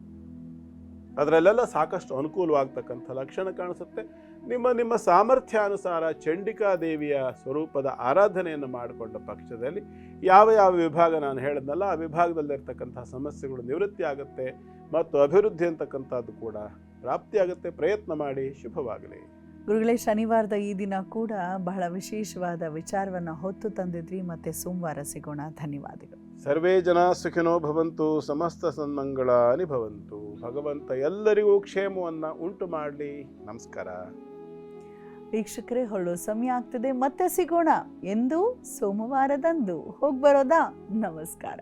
ಅದರಲ್ಲೆಲ್ಲ ಸಾಕಷ್ಟು ಅನುಕೂಲವಾಗ್ತಕ್ಕಂಥ ಲಕ್ಷಣ ಕಾಣಿಸುತ್ತೆ. ನಿಮ್ಮ ಸಾಮರ್ಥ್ಯಾನುಸಾರ ಚಂಡಿಕಾ ದೇವಿಯ ಸ್ವರೂಪದ ಆರಾಧನೆಯನ್ನು ಮಾಡಿಕೊಂಡ ಪಕ್ಷದಲ್ಲಿ ಯಾವ ವಿಭಾಗ ನಾನು ಹೇಳಿದ್ನಲ್ಲ ಆ ವಿಭಾಗದಲ್ಲಿರ್ತಕ್ಕಂಥ ಸಮಸ್ಯೆಗಳು ನಿವೃತ್ತಿ ಆಗುತ್ತೆ ಮತ್ತು ಅಭಿವೃದ್ಧಿ ಅಂತಕ್ಕಂಥದ್ದು ಕೂಡ ಪ್ರಾಪ್ತಿಯಾಗುತ್ತೆ. ಪ್ರಯತ್ನ ಮಾಡಿ. ಶುಭವಾಗಲಿ. ಗುರುಗಳೇ, ಶನಿವಾರದ ಈ ದಿನ ಕೂಡ ಬಹಳ ವಿಶೇಷವಾದ ವಿಚಾರವನ್ನು ಹೊತ್ತು ತಂದಿದ್ರಿ. ಮತ್ತೆ ಸೋಮವಾರ ಸಿಗೋಣ. ಧನ್ಯವಾದಗಳು. ಸರ್ವೇ ಜನ ಸುಖಿನೋ ಭವಂತು, ಸಮಸ್ತ ಸನ್ಮಂಗಳಾನಿ ಭವಂತು. ಭಗವಂತ ಎಲ್ಲರಿಗೂ ಕ್ಷೇಮವನ್ನು ಉಂಟು ಮಾಡಲಿ. ನಮಸ್ಕಾರ. ವೀಕ್ಷಕರೇ, ಹೊರಡೋ ಸಮಯ ಆಗ್ತದೆ. ಮತ್ತೆ ಸಿಗೋಣ ಎಂದು ಸೋಮವಾರದಂದು. ಹೋಗ್ಬರೋದಾ? ನಮಸ್ಕಾರ.